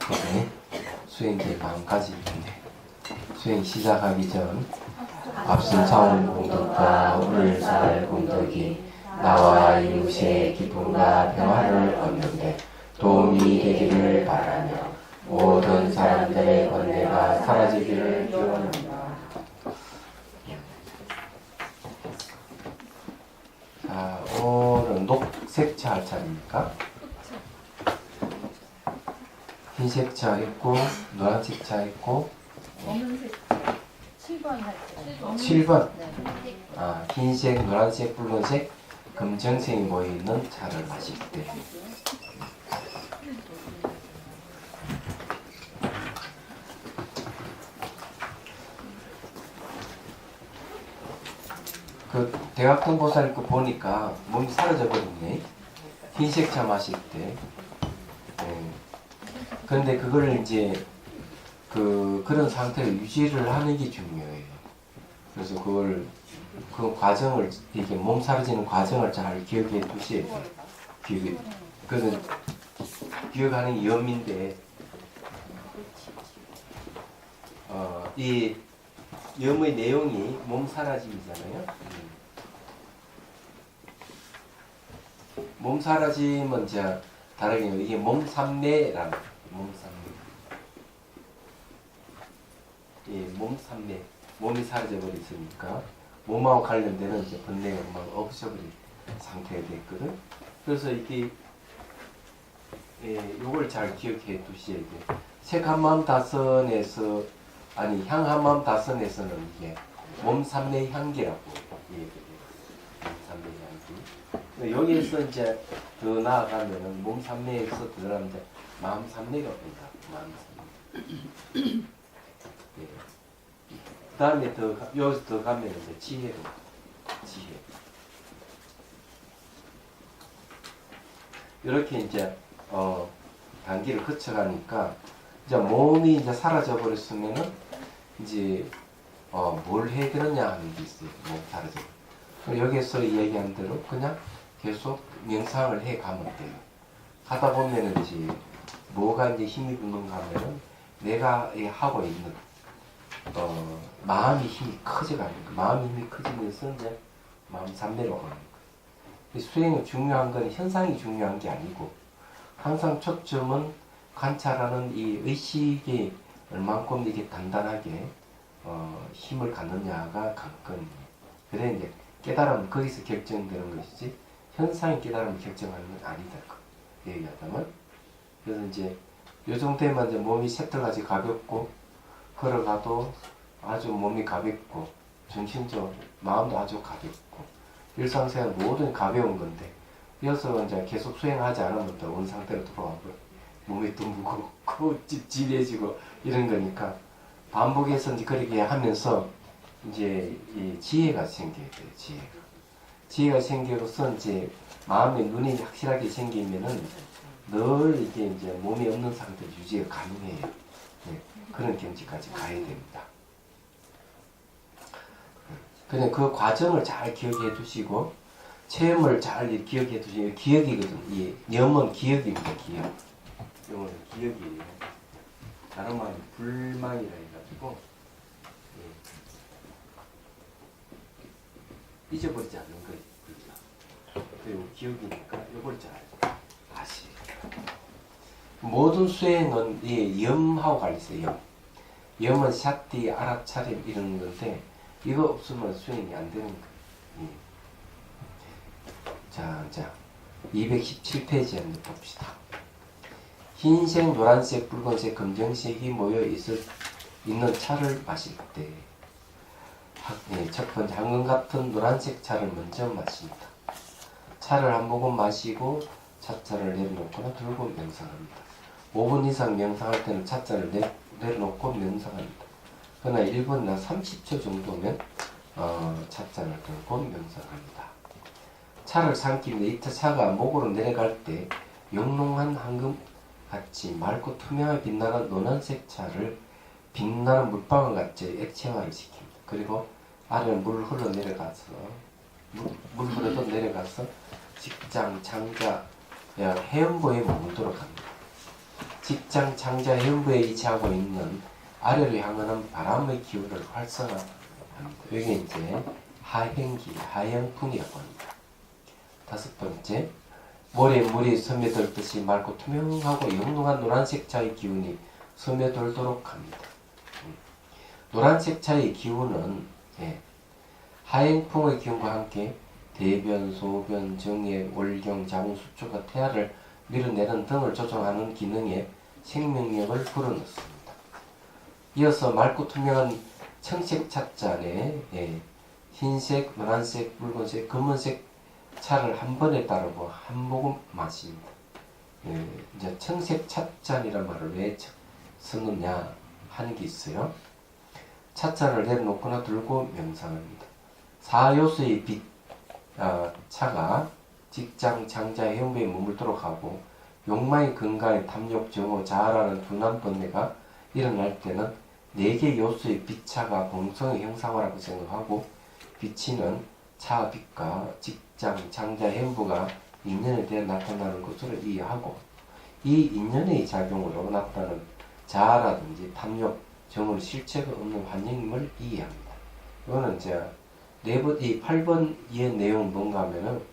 학급의 수행제 마음가짐인데 수행 시작하기 전 앞선 차원 공덕과 오늘살 공덕이 나와 이웃의 기쁨과 평화를 얻는데 도움이 되기를 바라며 모든 사람들의 번뇌가 사라지기를 기원합니다. 자, 오늘은 녹색 차 할 차례입니까? 흰색 차 있고 노란색 차 있고 검은색 7번 할 때. 7번. 네. 아, 흰색, 노란색, 붉은색, 검정색이 모여있는 차를 마실 때 그 대학동 보살 거 보니까 몸이 사라져 버렸네. 흰색 차 마실 때. 그런데 그거를 이제 그런 상태를 유지를 하는 게 중요해요. 그래서 그 과정을 이렇게 몸 사라지는 과정을 잘 기억해 두셔야 돼요. 그것은 기억하는 게 염인데 이 염의 내용이 몸 사라짐이잖아요. 몸 사라짐은 이제 다르게 이게 몸삼매라는 몸삼매. 예, 몸삼매. 몸이 사라져 버렸으니까 몸하고 관련되는 이제 번뇌가 막 없어버린 상태가 됐거든. 그래서 이게 요걸 잘 기억해 두셔야 돼요. 색 한마음 다선에서 아니 향 한마음 다선에서는 이게 몸삼매 향기라고 얘기해요. 몸삼매 향기. 여기에서 이제 더 나아가면은 몸삼매에서 더 나아가면 이제 마음삼매가 옵니다. 마음삼매. 예. 그 다음에 여기서 더 가면 이제 지혜로 지혜. 이렇게 이제 단계를 거쳐가니까 이제 몸이 이제 사라져 버렸으면은 이제 뭘 해야 되느냐 하는 게 있어요. 몸 사라져. 여기에서 이야기한 대로 그냥 계속 명상을 해 가면 돼요. 하다 보면은 이제 뭐가 이제 힘이 붙는가 하면은 내가 하고 있는 마음이 힘이 커져가는 거예요. 마음이 힘이 커지면서 이제 마음 삼매로 가는 거예요. 수행은 중요한 건 현상이 중요한 게 아니고 항상 초점은 관찰하는 이 의식이 얼만큼 이게 단단하게 힘을 갖느냐가 관건이에요. 그래 이제 깨달음은 거기서 결정되는 것이지 현상이 깨달음을 결정하는 건 아니다. 얘기하자면 그래서 이제 요 정도에만 이제 몸이 새털같이 가볍고 걸어가도 아주 몸이 가볍고 정신적으로 마음도 아주 가볍고 일상생활 모든 가벼운 건데 이어서 이제 계속 수행하지 않으면 또 원 상태로 돌아가고 몸이 또 무겁고 찝찝해지고 이런 거니까 반복해서 이제 그렇게 하면서 이제 이 지혜가 생겨야 돼요. 지혜가 생겨서 이제 마음의 눈이 확실하게 생기면은 늘 이게 이제 몸이 없는 상태 유지가 가능해요. 네, 그런 경지까지 가야 됩니다. 그냥 그 과정을 잘 기억해 두시고 체험을 잘 기억해 두시고 기억이거든. 이 염은 기억입니다. 기억. 염은 기억이에요. 다른 말은 불망이라 해가지고 잊어버리지 않는 거예요. 그리고 기억이니까 이걸 잘 아시죠. 모든 수행은 이 염하고 관련있어요. 염은 샷디, 아랍, 차림 이런 건데 이거 없으면 수행이 안 되는 거예요. 자 217페이지 한번 봅시다. 흰색, 노란색, 붉은색, 검정색이 모여 있는 차를 마실 때 첫 번째 황금 같은 노란색 차를 먼저 마십니다. 차를 한 모금 마시고 찻잔을 내려놓거나 들고 명상합니다. 5분 이상 명상할 때는 찻잔을 내려놓고 명상합니다. 그러나 1분이나 30초 정도면 찻잔을 들고 명상합니다. 차를 삼키면 이 차가 목으로 내려갈 때 영롱한 황금같이 맑고 투명하게 빛나는 노란색 차를 빛나는 물방울 같이 액체화를 시킵니다. 그리고 아래는 물 흘러 내려가서 물 흘러도 내려가서 직장, 장자, 해연보에 머물도록 합니다. 직장 장자 현부에 위치하고 있는 아래로 향하는 바람의 기울을 활성화합니다. 여기 이제 하행기, 하행풍이라고 합니다. 다섯 번째, 모래에 물이 스며들듯이 맑고 투명하고 영롱한 노란색 차의 기운이 스며들도록 합니다. 노란색 차의 기운은 하행풍의 기운과 함께 대변, 소변, 정액, 월경, 자궁, 수초가 태아를 밀어내는 등을 조정하는 기능에 생명력을 불어넣습니다. 이어서 맑고 투명한 청색 찻잔에 흰색, 노란색, 붉은색, 검은색 차를 한 번에 따르고 한 모금 마십니다. 이제 청색 찻잔이란 말을 왜 쓰느냐 하는 게 있어요. 찻잔을 내려놓거나 들고 명상합니다. 사요수의 빛, 차가 직장, 장자, 현부에 머물도록 하고 욕망의 근간에 탐욕, 정오, 자아라는 둔한 번뇌가 일어날 때는 4개 요소의 빛차가 공성의 형상화라고 생각하고 비치는 차, 빛과 직장, 장자, 현부가 인연에 대해 나타나는 것으로 이해하고 이 인연의 작용으로 나타나는 자아라든지 탐욕, 정오, 실체가 없는 환경임을 이해합니다. 이거는 이제 이 8번 이해 내용은 뭔가 하면은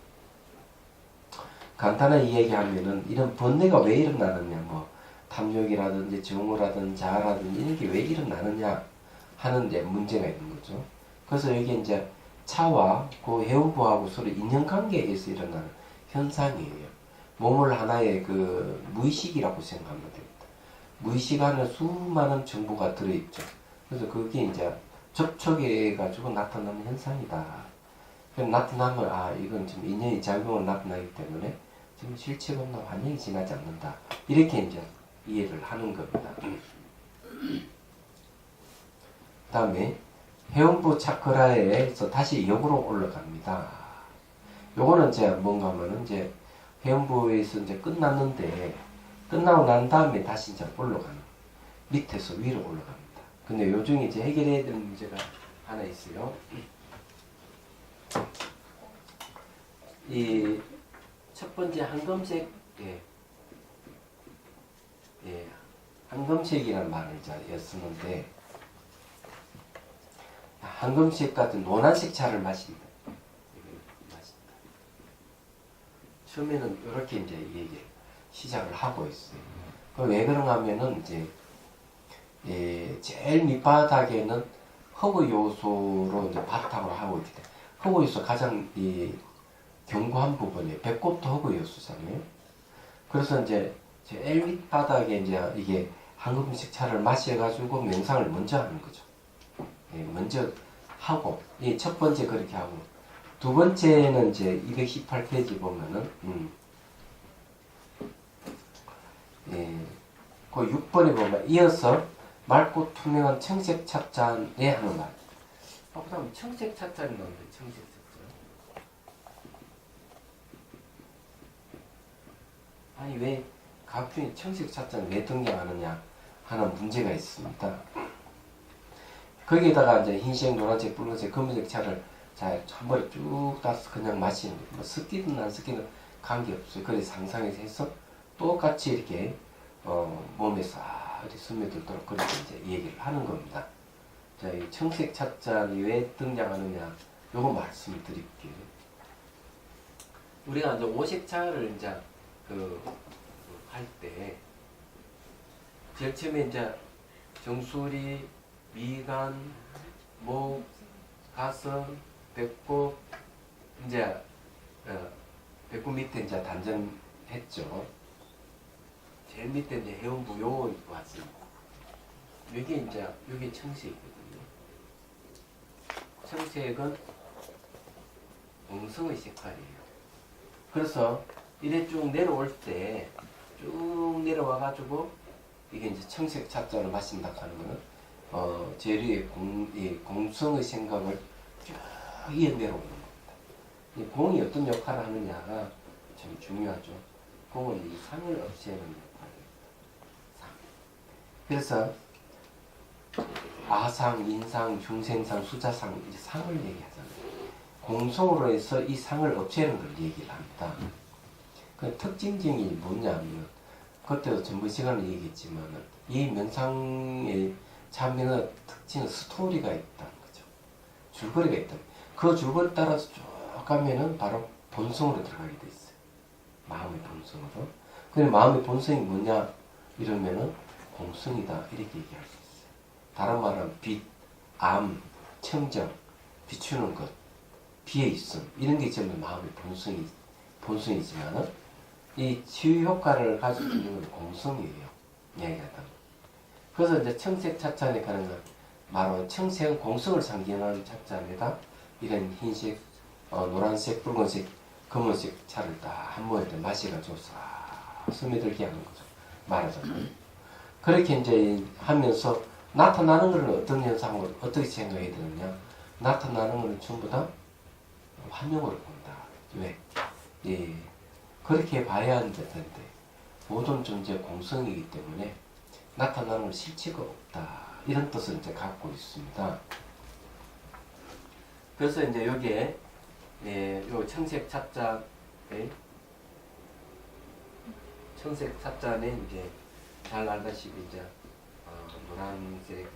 간단하게 이야기하면은 이런 번뇌가 왜 일어나느냐, 뭐 탐욕이라든지 정오라든지 자아라든지 이런 게 왜 일어나느냐 하는 이제 문제가 있는 거죠. 그래서 여기 이제 차와 그 해운부하고 서로 인연관계에서 일어나는 현상이에요. 몸을 하나의 그 무의식이라고 생각하면 됩니다. 무의식 안에 수많은 정보가 들어있죠. 그래서 그게 이제 접촉해 가지고 나타나는 현상이다. 나타나면 이건 지금 인연의 작용을 나타나기 때문에 지금 실체가 없나 환영이 지나지 않는다. 이렇게 이제 이해를 하는 겁니다. 그 다음에 해운부 차크라에서 다시 역으로 올라갑니다. 요거는 이제 뭔가 하면은 이제 해운부에서 이제 끝났는데 끝나고 난 다음에 다시 이제 올라가는 밑에서 위로 올라갑니다. 근데 요 중에 이제 해결해야 되는 문제가 하나 있어요. 이 첫 번째 황금색, 황금색이라는 말을 이제 쓰는데 황금색 같은 노란색 차를 마십니다. 처음에는 이렇게 이제 얘기 시작을 하고 있어요. 그럼 왜 그런가 하면은 이제 제일 밑바닥에는 허브 요소로 이제 바탕으로 하고 있기 때문에 허브 요소 가장 견고한 부분이에요. 배꼽도 허브 요소잖아요. 그래서 이제 제일 밑바닥에 이제 이게 황금색 차를 마셔가지고 명상을 먼저 하는 거죠. 먼저 하고 이 첫 번째 그렇게 하고 두 번째는 이제 218페이지 보면은 그 6번에 보면 이어서 맑고 투명한 청색 찻잔에 하는 말. 그 다음에 청색 찻잔이 나오는데 청색 찻잔. 아니 왜 각중에 청색 찻잔 왜 등장하느냐 하는 문제가 있습니다. 거기에다가 이제 흰색, 노란색, 붉은색, 검은색 차를 잘 한 번에 쭉 따서 그냥 마시는 거예요. 뭐 섞이든 안 섞이든 관계없어요. 그래서 상상해서 해서 똑같이 이렇게 몸에 싹 이렇게 스며들도록 그렇게 이제 얘기를 하는 겁니다. 자, 이 청색 찻잔이 왜 등장하느냐 요거 말씀을 드릴게요. 우리가 이제 오색 차를 이제 할 때 제일 처음에 이제 정수리, 미간, 목, 가슴, 배꼽 이제 배꼽 밑에 이제 단전했죠. 제일 밑에 이제 해운부 요 왔습니다. 여기 이제 여기 청색이거든요. 청색은 엉성의 색깔이에요. 그래서 이래 쭉 내려올 때 쭉 내려와가지고 이게 이제 청색 찻잔을 마신다 하는 거는 제리의 공성의 생각을 쭉 이어 내려오는 겁니다. 이 공이 어떤 역할을 하느냐가 참 중요하죠. 공은 이 상을 없애는 역할입니다. 상. 그래서 아상, 인상, 중생상, 수자상 이제 상을 얘기하잖아요. 공성으로 해서 이 상을 없애는 걸 얘기를 합니다. 그 특징적이 뭐냐면 그때도 전번 시간에 얘기했지만 이 명상의 참여의 특징은 스토리가 있다는 거죠. 줄거리가 있다. 그 줄거리 따라서 쭉 가면은 바로 본성으로 들어가게 돼 있어요. 마음의 본성으로. 근데 마음의 본성이 뭐냐 이러면은 공성이다 이렇게 얘기할 수 있어요. 다른 말은 빛, 암, 청정, 비추는 것, 비에 있음 이런 게 전부 마음의 본성이지만은 이 치유 효과를 가지고 있는 건 공성이에요. 이야기하다. 그래서 이제 청색 차자에 가는 건 바로 청색은 공성을 상징하는 차자입니다. 이런 흰색, 노란색, 붉은색, 검은색 차를 딱 한 모에 마셔가지고 싹 스며들게 하는 거죠. 말하자면. 그렇게 이제 하면서 나타나는 것은 어떤 현상을 어떻게 생각해야 되느냐. 나타나는 것은 전부 다 환영으로 본다. 왜? 예. 그렇게 봐야 하는 텐데 모든 존재 공성이기 때문에 나타나는 실체가 없다. 이런 뜻을 이제 갖고 있습니다. 그래서 이제 여기에 요 청색 찻자에 청색 찻자는 이제 잘 알다시피 이제 노란색,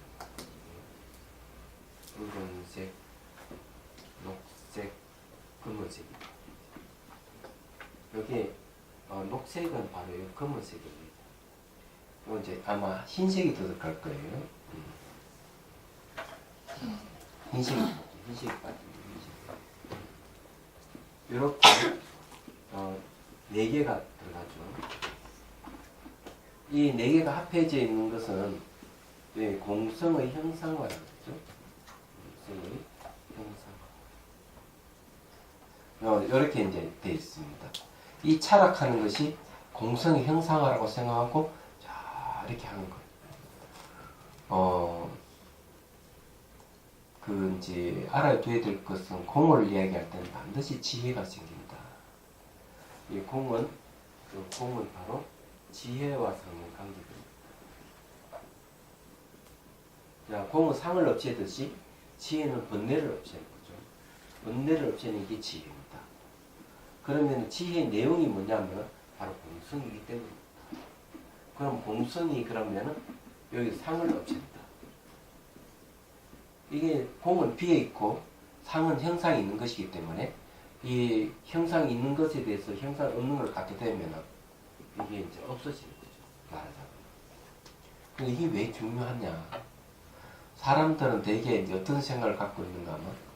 붉은색, 녹색, 검은색입니다. 여기 녹색은 바로 이 검은색입니다. 이거 이제 아마 흰색이 더 들어갈 거예요. 흰색이 빠집니다. 이렇게 4개가 들어가죠. 이 4개가 합해져 있는 것은 공성의 형상화라는 거죠. 공성의 형상화. 이렇게 이제 되어 있습니다. 이 차락하는 것이 공성의 형상화라고 생각하고 자 이렇게 하는 거예요. 그 이제 알아둬야 될 것은 공을 이야기할 때는 반드시 지혜가 생긴다. 이 공은 바로 지혜와 상의 관계입니다. 자, 공은 상을 없애듯이 지혜는 번뇌를 없애는 거죠. 번뇌를 없애는 게 지혜입니다. 그러면 지혜의 내용이 뭐냐면 바로 공성이기 때문입니다. 그럼 공성이 그러면은 여기 상을 없앤다. 이게 공은 비에 있고 상은 형상이 있는 것이기 때문에 이 형상이 있는 것에 대해서 형상 없는 걸 갖게 되면은 이게 이제 없어지는 거죠. 말하자면. 근데 이게 왜 중요하냐? 사람들은 대개 이제 어떤 생각을 갖고 있는가 하면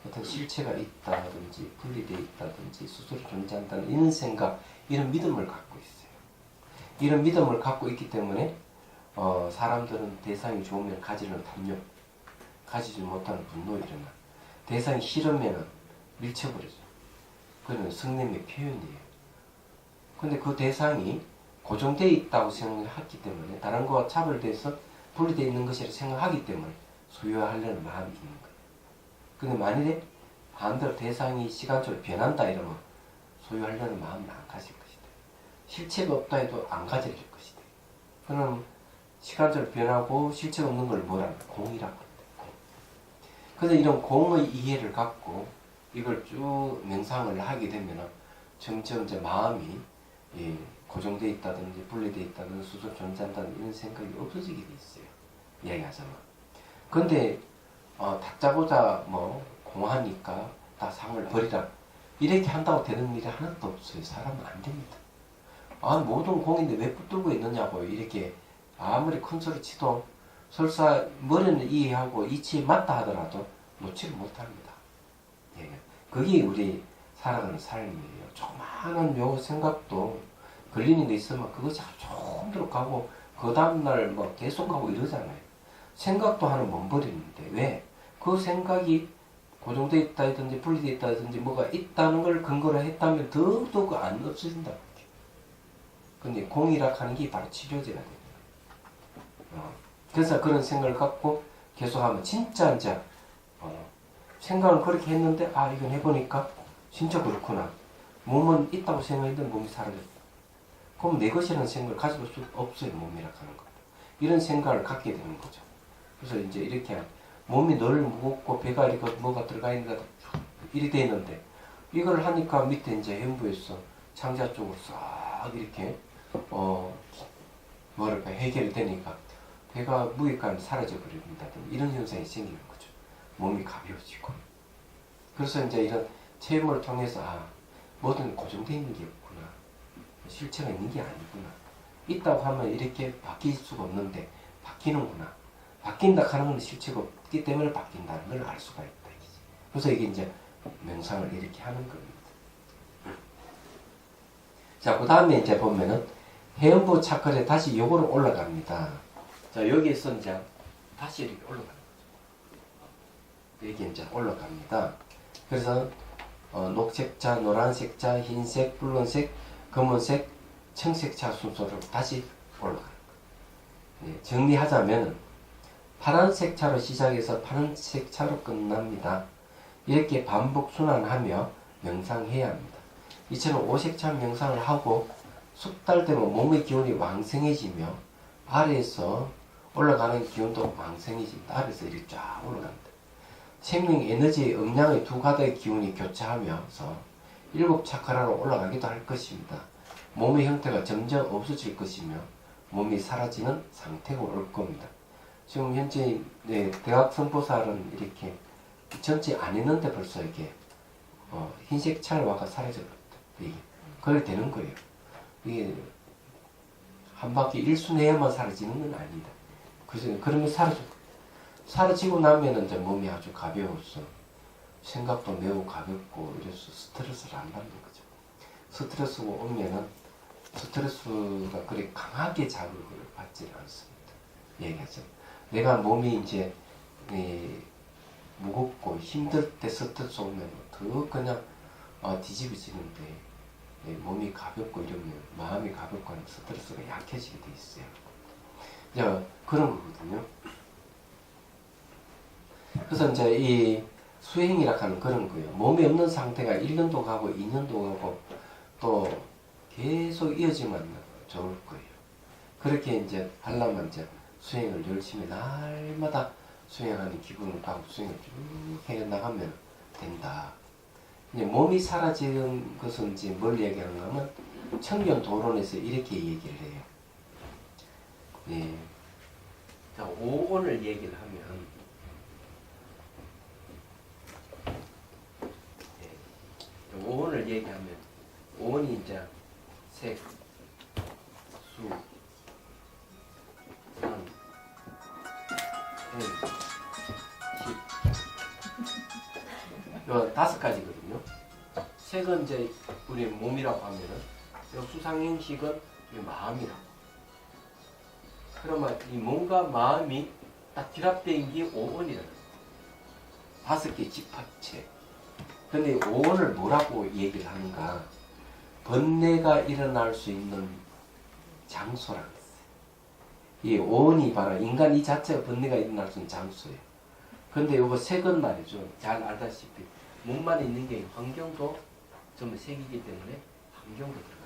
어떤 실체가 있다든지 분리되어 있다든지 스스로 존재한다는 이런 생각, 이런 믿음을 갖고 있어요. 이런 믿음을 갖고 있기 때문에 사람들은 대상이 좋으면 가지는 탐욕, 가지지 못하는 분노가 일어나. 대상이 싫으면 밀쳐버리죠. 그러면 성냄의 표현이에요. 근데 그 대상이 고정되어 있다고 생각했기 때문에 다른 것과 차별돼서 분리되어 있는 것이라 생각하기 때문에 소유하려는 마음이 있는 거예요. 근데 만일에 반대로 대상이 시간적으로 변한다 이러면 소유하려는 마음은 안 가질 것이다. 실체가 없다 해도 안 가질 것이다. 그럼 시간적으로 변하고 실체가 없는 걸 뭐라 하나? 공이라고 합니다. 공. 그래서 이런 공의 이해를 갖고 이걸 쭉 명상을 하게 되면 점점 이제 마음이 고정되어 있다든지 분리되어 있다든지 스스로 존재한다는 이런 생각이 없어지게 돼 있어요. 이야기하자면. 근데 다짜고짜 뭐 공하니까 다 상을 버리라 이렇게 한다고 되는 일이 하나도 없어요. 사람은 안 됩니다. 모든 공인데 왜 붙들고 있느냐고 이렇게 아무리 큰 소리 치도 설사 머리는 이해하고 이치에 맞다 하더라도 놓지를 못합니다. 예. 그게 우리 살아가는 삶이에요. 조그마한 요 생각도 걸리는 데 있으면 그것이 조금 들어가고 그 다음날 뭐 계속 가고 이러잖아요. 생각도 하나는 못 버리는데 왜? 그 생각이 고정되어 있다든지 분리되어 있다든지 뭐가 있다는 걸 근거로 했다면 더욱더 안 없어진다. 근데 공이라 하는 게 바로 치료제가 됩니다. 그래서 그런 생각을 갖고 계속하면 진짜 이제 생각을 그렇게 했는데 이건 해보니까 진짜 그렇구나. 몸은 있다고 생각했는데 몸이 사라졌다. 그럼 내 것이라는 생각을 가질 수 없어요. 몸이라 하는 것. 이런 생각을 갖게 되는 거죠. 그래서 이제 이렇게 몸이 늘 무겁고 배가 이렇게 뭐가 들어가 있는 것 이렇게 돼 있는데 이걸 하니까 밑에 이제 현부에서 창자 쪽으로 싹 이렇게 뭐랄까 해결이 되니까 배가 무게감이 사라져 버린다든지 이런 현상이 생기는 거죠. 몸이 가벼워지고. 그래서 이제 이런 체험을 통해서 뭐든 고정되어 있는 게 없구나. 실체가 있는 게 아니구나. 있다고 하면 이렇게 바뀔 수가 없는데 바뀌는구나. 바뀐다 하는 건 실체가 없기 때문에 바뀐다는 걸 알 수가 있다. 그래서 이게 이제 명상을 이렇게 하는 겁니다. 자, 그 다음에 이제 보면은 해음부 차크에 다시 요거로 올라갑니다. 자, 여기에서 이제 다시 이렇게 올라가는 거죠. 여기 이제 올라갑니다. 그래서 녹색차, 노란색차, 흰색, 붉은색, 검은색, 청색차 순서로 다시 올라가는 거예요. 네, 정리하자면 파란색 차로 시작해서 파란색 차로 끝납니다. 이렇게 반복 순환하며 명상해야 합니다. 이처럼 오색차 명상을 하고 석 달 되면 몸의 기운이 왕성해지며 아래에서 올라가는 기운도 왕성해집니다. 아래에서 이렇게 쫙 올라갑니다. 생명 에너지의 음량의 두 가닥의 기운이 교차하면서 7 차크라로 올라가기도 할 것입니다. 몸의 형태가 점점 없어질 것이며 몸이 사라지는 상태가 올 겁니다. 지금 현재 대학 선포살은 이렇게 전체 안 했는데 벌써 이게 흰색 찰와가 사라져버렸다. 이게 그렇게 되는 거예요. 이게 한 바퀴 일순해야만 사라지는 건 아니다. 그래서 그러면 사라지고 나면은 이제 몸이 아주 가벼워서 생각도 매우 가볍고 이래서 스트레스를 안 받는 거죠. 스트레스가 오면은 스트레스가 그렇게 강하게 자극을 받지 않습니다. 얘기하죠. 내가 몸이 이제 무겁고 힘들 때 스트레스 오면 더 그냥 뒤집어지는데 몸이 가볍고 이러면 마음이 가볍고 하면 스트레스가 약해지게 돼 있어요. 자, 그런 거거든요. 그래서 이제 이 수행이라 하는 그런 거예요. 몸이 없는 상태가 1년도 가고 2년도 가고 또 계속 이어지면 좋을 거예요. 그렇게 이제 하려면 이제 수행을 열심히 날마다 수행하는 기분을 갖고 수행을 쭉 해 나가면 된다. 이제 몸이 사라지는 것은 이제 뭘 얘기하는가 하면 청견도론에서 이렇게 얘기를 해요. 예. 자, 오온을 얘기를 하면 오온을 얘기하면 오온이 이제 색, 수, 산, 행, 식. 요 5가지거든요. 색은 이제 우리 몸이라고 하면은 요 수상행식은 이 마음이라고. 그러면 이 몸과 마음이 딱 결합된 게 오온이라는 거예요. 5개 집합체. 근데 오온을 뭐라고 얘기를 하는가? 번뇌가 일어날 수 있는 장소라는 거예요. 이 오온이 바로 인간 이 자체가 번뇌가 일어날 수 있는 장소예요. 근데 요거 색은 말이죠. 잘 알다시피 몸만 있는 게 환경도 전부 색이기 때문에 환경도 들어갑니다.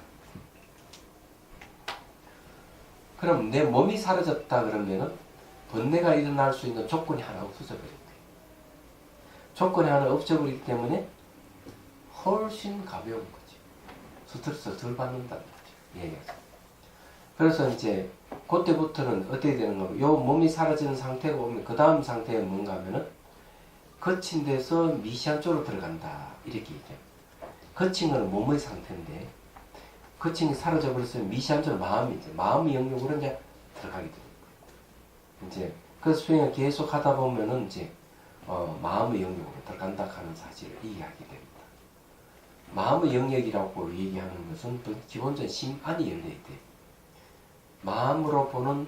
그럼 내 몸이 사라졌다 그러면은 번뇌가 일어날 수 있는 조건이 하나 없어져 버릴 거예요. 조건이 하나 없어버리기 때문에 훨씬 가벼운 거지. 스트레스 덜 받는다는 거죠. 예. 그래서 이제 그때부터는 어떻게 되는 거고, 요 몸이 사라지는 상태가 오면 그 다음 상태가 뭔가 하면은 거친 데서 미시한 쪽으로 들어간다. 이렇게 얘기해요. 거친 거는 몸의 상태인데 거친이 사라져 버렸으면 미시한 쪽으로 마음이죠. 마음의 영역으로 이제 들어가게 되는 거예요. 이제 그 수행을 계속 하다 보면은 이제 마음의 영역으로 들어간다 하는 사실을 이해하게 됩니다. 마음의 영역이라고 얘기하는 것은 기본적인 심안이 열려야 돼. 마음으로 보는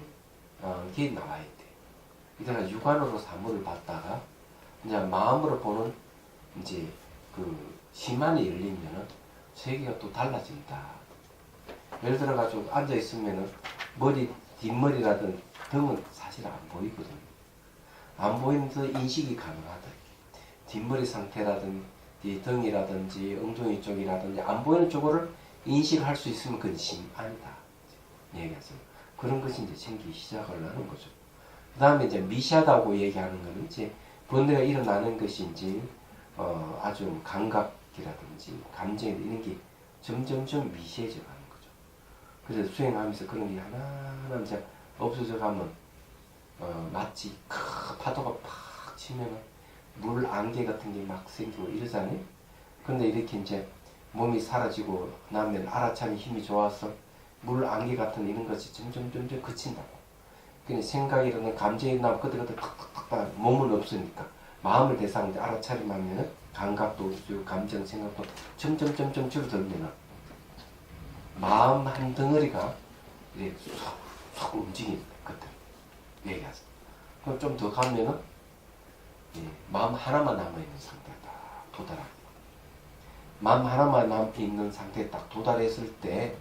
게 나와야 돼. 이제는 육안으로 사물을 봤다가 이제 마음으로 보는 이제 그 심안이 열리면은 세계가 또 달라진다. 예를 들어 가지고 앉아 있으면은 머리 뒷머리라든 등은 사실 안 보이거든요. 안 보이면서 인식이 가능하다. 뒷머리 상태라든지 등이라든지 엉덩이 쪽이라든지 안 보이는 쪽으로 인식할 수 있으면 그건 심안이다. 얘기하죠. 그런 것이 이제 생기기 시작을 하는 거죠. 그 다음에 이제 미시하다고 얘기하는 거는 이제 번뇌가 일어나는 것이 이제 아주 감각이라든지 감정 이런 게 점점점 미시해져 가는 거죠. 그래서 수행하면서 그런 게 하나하나 이제 없어져 가면 마치 파도가 팍 치면은 물 안개 같은 게 막 생기고 이러잖아요. 근데 이렇게 이제 몸이 사라지고 나면 알아차는 힘이 좋아서 물 안개 같은 이런 것이 점점 그친다고. 그러니까 생각이라는 감정이 나면 그때그때 탁탁탁 몸은 없으니까 마음을 대상으로 알아차림하면 감각도 없고 감정 생각도 점점 줄어들면 마음 한 덩어리가 이렇게 쏙 움직이는 것들 얘기하죠. 그럼 좀 더 가면은 마음 하나만 남아있는 상태에 딱 도달하고 마음 하나만 남아있는 상태에 딱 도달했을 때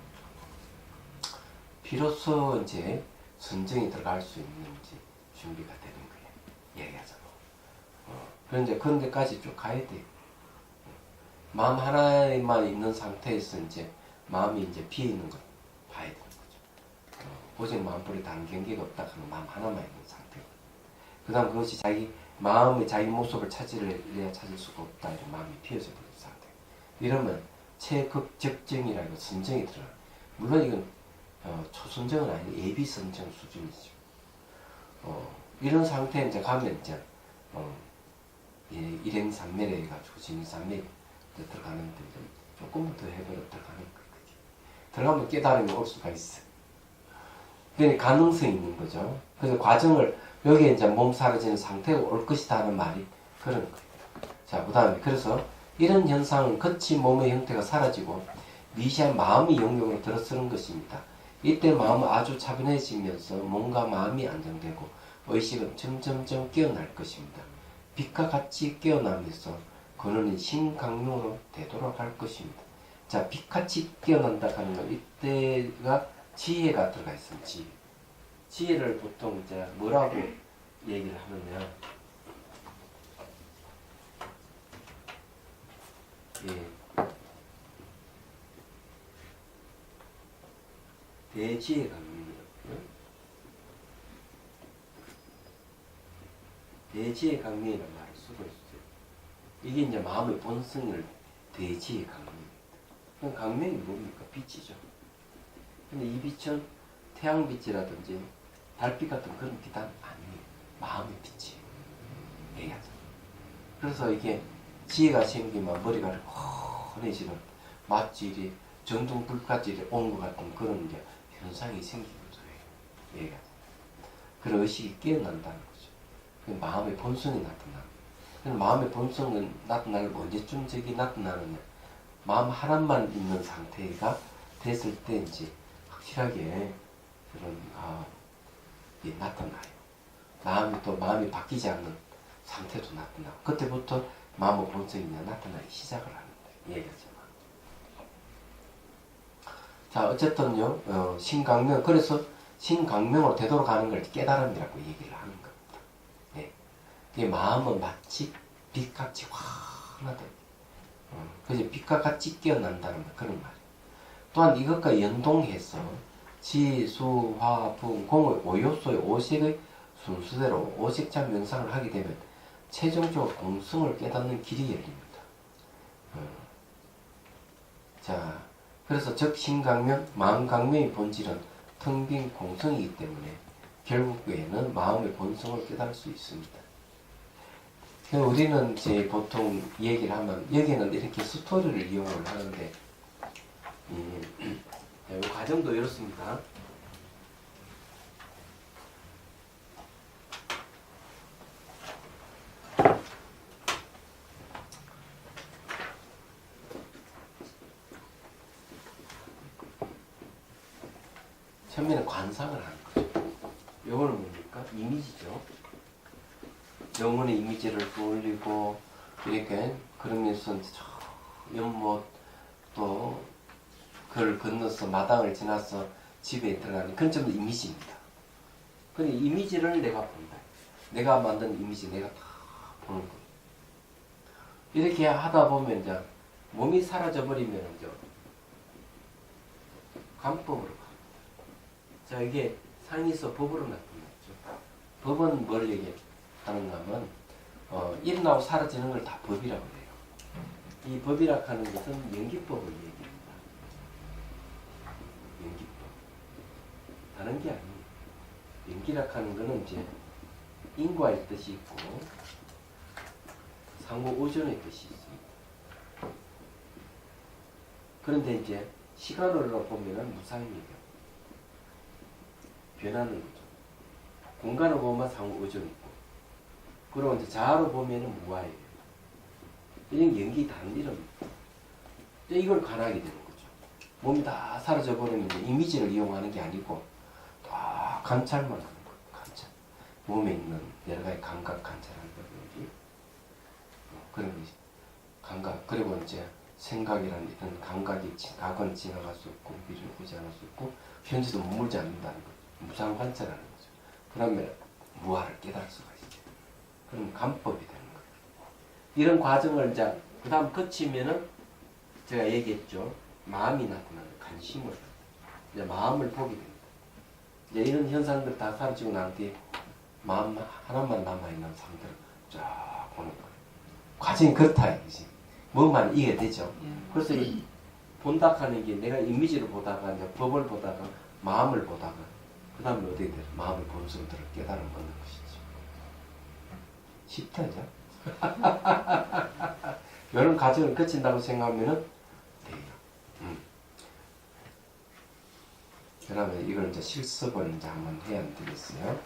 비로소 이제 선정이 들어갈 수 있는 이제 준비가 되는 거예요. 얘기하자면. 그런데 그런 데까지 쭉 가야 돼. 마음 하나에만 있는 상태에서 이제 마음이 이제 비어 있는 걸 봐야 되는 거죠. 오직 마음불이 다른 경계가 없다 하는 마음 하나만 있는 상태. 그 다음 그것이 마음의 자기 모습을 찾으려 찾을 수가 없다. 이런 마음이 비어져 버린 상태. 이러면 체급적정이라고 선정이 들어요. 물론 이건 초선정은 아니고 예비선정 수준이죠. 이런 상태에 이제 가면 이제 일행산매래 해가지고 진산매 들어가는데 조금만 더 해버려 들어가는 거지. 들어가면 깨달음이 올 수가 있어. 그러니까 가능성이 있는 거죠. 그래서 과정을 여기에 이제 몸 사라지는 상태가 올 것이다 하는 말이 그런 거예요. 자, 그 다음에 그래서 이런 현상은 거친 몸의 형태가 사라지고 미시한 마음의 영역으로 들어서는 것입니다. 이때 마음은 아주 차분해지면서 몸과 마음이 안정되고 의식은 점점점 깨어날 것입니다. 빛과 같이 깨어나면서 그는 신강명으로 되돌아갈 것입니다. 자, 빛같이 깨어난다 하는 건 이때가 지혜가 들어가 있습니다. 지혜를 보통 이제 뭐라고 얘기를 하느냐, 대지혜 강명이에요. 대지혜 강명이라는 말을 쓰고 있어요. 이게 이제 마음의 본성을 대지혜 강명입니다. 그럼 강명이 뭡니까? 빛이죠. 근데 이 빛은 태양빛이라든지 달빛 같은 그런 빛은 아니에요. 마음의 빛이에요. 얘기하죠. 그래서 이게 지혜가 생기면 머리가 훤해지는 마치 전등불까지 온 것 같은 그런 게 현상이 생기거든요. 얘기하죠. 그런 의식이 깨어난다는 거죠. 그 마음의 본성이 나타나는. 마음의 본성은 나타나는 언제쯤 저기 나타나느냐. 마음 하나만 있는 상태가 됐을 때 이제 확실하게 그런 나타나요. 마음이 바뀌지 않는 상태도 나타나고 그때부터 마음의 본성이 나타나기 시작을 하는데 얘기하지만. 자, 어쨌든요, 신강명, 그래서 신강명으로 되돌아가는 걸 깨달음이라고 얘기를 하는 겁니다. 네. 이게 마음은 마치 빛같이 환하다. 그래서 빛과 같이 깨어난다는 그런 말이에요. 또한 이것과 연동해서 지, 수, 화, 부, 공의 5요소의 오색의 순수대로 오색자 명상을 하게 되면 최종적으로 공성을 깨닫는 길이 열립니다. 자, 그래서 즉 신강명, 마음강명의 본질은 텅 빈 공성이기 때문에 결국에는 마음의 본성을 깨달을 수 있습니다. 우리는 이제 보통 얘기를 하면 여기는 이렇게 스토리를 이용을 하는데 이 과정도 이렇습니다. 처음에는 관상을 하는 거죠. 요거는 뭡니까? 이미지죠. 영혼의 이미지를 떠올리고 이렇게 그러면서 연못 또 그를 건너서 마당을 지나서 집에 들어가는 그건 전부 이미지입니다. 근데 이미지를 내가 본다. 내가 만든 이미지 내가 다 보는 거예요. 이렇게 하다 보면 이제 몸이 사라져 버리면 이제 관법으로 가. 자, 이게 상에서 법으로 나타났죠. 법은 뭘 얘기하는가 하면 일어나고 사라지는 걸 다 법이라고 해요. 이 법이라고 하는 것은 연기법을 얘기합니다. 연기법. 다른 게 아니에요. 연기락 하는 거는 이제 인과의 뜻이 있고 상호 의존의 뜻이 있습니다. 그런데 이제 시간으로 보면은 무상이에요. 변하는 거죠. 공간으로 보면 상호 의존이 있고, 그리고 이제 자아로 보면은 무아예요. 이런 연기 다른 이름입니다. 이걸 관하게 되는 거죠. 몸이 다 사라져 버리면 이제 이미지를 이용하는 게 아니고 다 관찰만 하는 거예요. 관찰. 몸에 있는 여러 가지 감각 관찰하는 거지. 그런 게 감각. 그리고 이제 생각이라는 이런 감각이 과거는 지나갈 수 없고 미래는 오지 않을 수 있고 현재도 머물지 않는다는 거죠. 무상 관찰하는 거죠. 그러면 무아를 깨달을 수가 있죠. 그럼 감법이 되는 거예요. 이런 과정을 이제 그 다음 거치면은 제가 얘기했죠. 마음이 나타나는 관심을 이제 마음을 보게 됩니다. 이제 이런 현상들 다 사라지고 난 뒤에 마음 하나만 남아있는 상태를 쫙 보는 거예요. 과정이 그렇다 이거지. 뭐만 이게 되죠. 그래서 이 본다 하는 게 내가 이미지를 보다가 이제 법을 보다가 마음을 보다가 그 다음에 어떻게 돼요? 마음의 본성들을 깨달아 먹는 것이죠. 쉽다죠? 이런 과정을 거친다고 생각하면은 돼요. 그러면 이걸 이제 실습을 이제 한번 해야 되겠어요.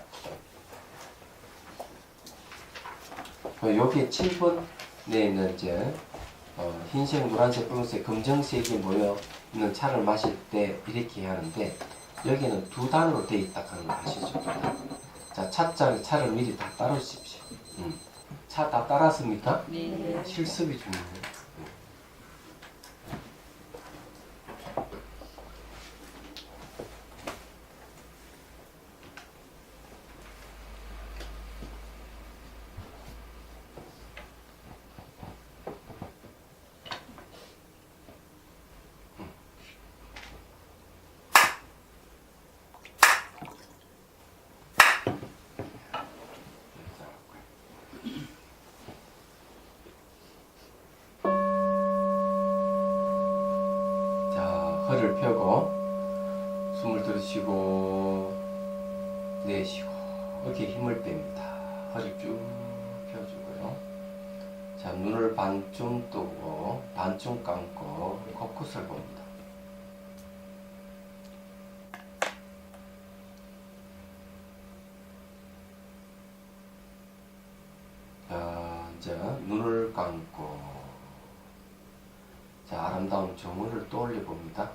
여기 7번에 있는 이제 흰색, 노란색, 분홍색, 검정색이 모여 있는 차를 마실 때 이렇게 해야 하는데 여기는 두 단으로 되어 있다 하는 거 아시죠? 자, 차를 미리 다 따르십시오. 차 다 따랐습니까? 네. 실습이 중요해요. 허리를 펴고 숨을 들이쉬고 내쉬고 이렇게 힘을 뺍니다. 허리 쭉 펴주고요. 자, 눈을 반쯤 뜨고 반쯤 감고 코끝을 봅니다. 자, 이제 눈을 감고 자, 아름다운 정원을 떠올려 봅니다.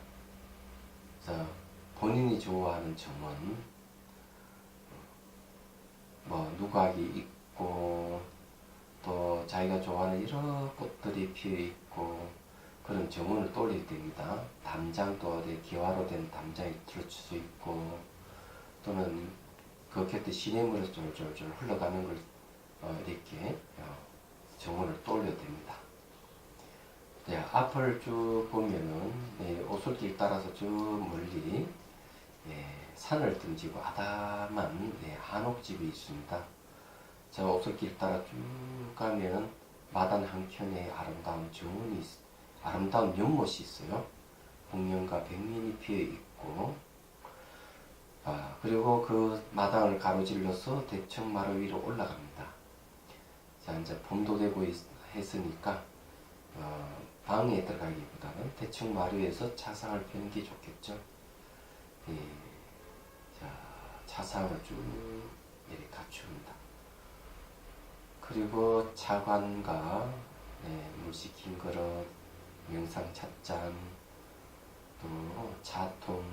자, 본인이 좋아하는 정원, 뭐 누각이 있고 또 자기가 좋아하는 여러 꽃들이 피어 있고 그런 정원을 떠올리게 됩니다. 담장도 어디 기와로 된 담장이 들어칠 수 있고 또는 그 곁에 시냇물이 쫄쫄쫄 흘러가는 걸 이렇게 정원을 떠올려 됩니다. 네, 앞을 쭉 보면은 오솔길 따라서 쭉 멀리 산을 등지고 아담한 한옥집이 있습니다. 저 오솔길 따라 쭉 가면은 마당 한켠에 아름다운 연못이 있어요. 홍련과 백면이 피어 있고, 그리고 그 마당을 가로질러서 대청마루 위로 올라갑니다. 자, 이제 봄도 되고 했으니까 방에 들어가기보다는 대충 마루에서 차상을 펴는 게 좋겠죠. 자, 차상을 쭉 이렇게 갖춥니다. 그리고 차관과 물 식힌 그릇, 명상 찻잔, 또 차통,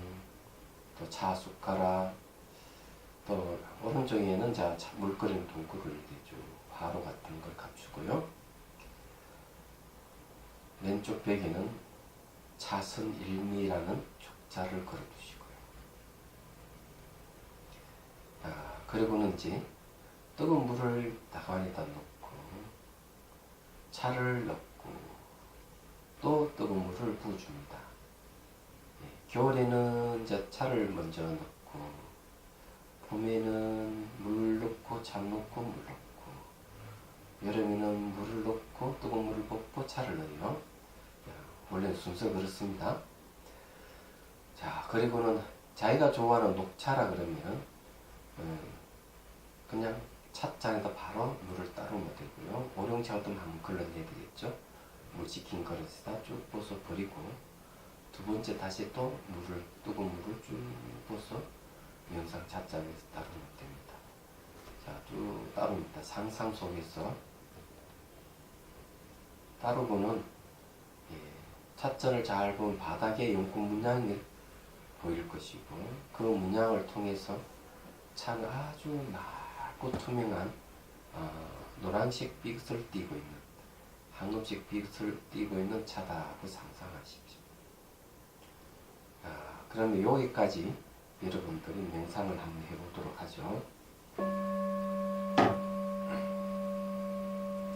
또 차 숟가락, 또 오른쪽에는 물 끓이는 동굴을 쭉 화로 같은 걸 갖추고요. 왼쪽 벽에는 차선 일미라는 족자를 걸어두시고요. 그리고는 이제 뜨거운 물을 다관에다 넣고 차를 넣고 또 뜨거운 물을 부어줍니다. 겨울에는 이제 차를 먼저 넣고 봄에는 물 넣고 차 넣고 물 넣고 여름에는 물을 넣고 뜨거운 물을 붓고 차를 넣어요. 원래 순서 그렇습니다. 자, 그리고는 자기가 좋아하는 녹차라 그러면 그냥 찻잔에다 바로 물을 따르면 되고요. 오룡차 같으면 한번 걸러내야 되겠죠. 물 식힌 그릇에다 쭉 부어서 버리고 두 번째 다시 또 뜨거운 물을 쭉 부어서 명상 찻잔에서 따르면 됩니다. 자, 쭉 따릅니다. 상상 속에서 따르고는 찻잔을 잘 보면 바닥에 연꽃 문양이 보일 것이고 그 문양을 통해서 차는 아주 맑고 투명한 노란색 빛을 띠고 있는 황금색 빛을 띠고 있는 차다고 상상하십시오. 그러면 여기까지 여러분들이 명상을 한번 해보도록 하죠.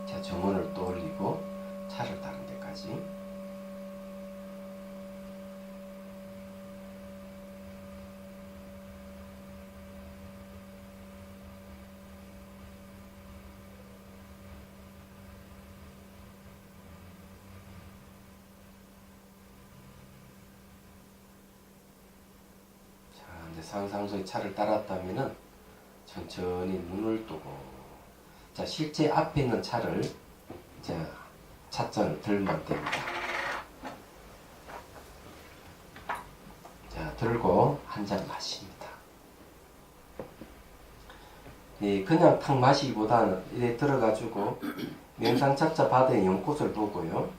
자, 정원을 떠올리고 차를 따른 데까지. 상상 속의 차를 따랐다면은 천천히 눈을 뜨고, 자, 실제 앞에 있는 차를, 자, 찻잔을 들면 됩니다. 자, 들고 한 잔 마십니다. 그냥 탁 마시기보다는 이래 들어가지고 명상 찻잔 바닥에 연꽃을 보고요.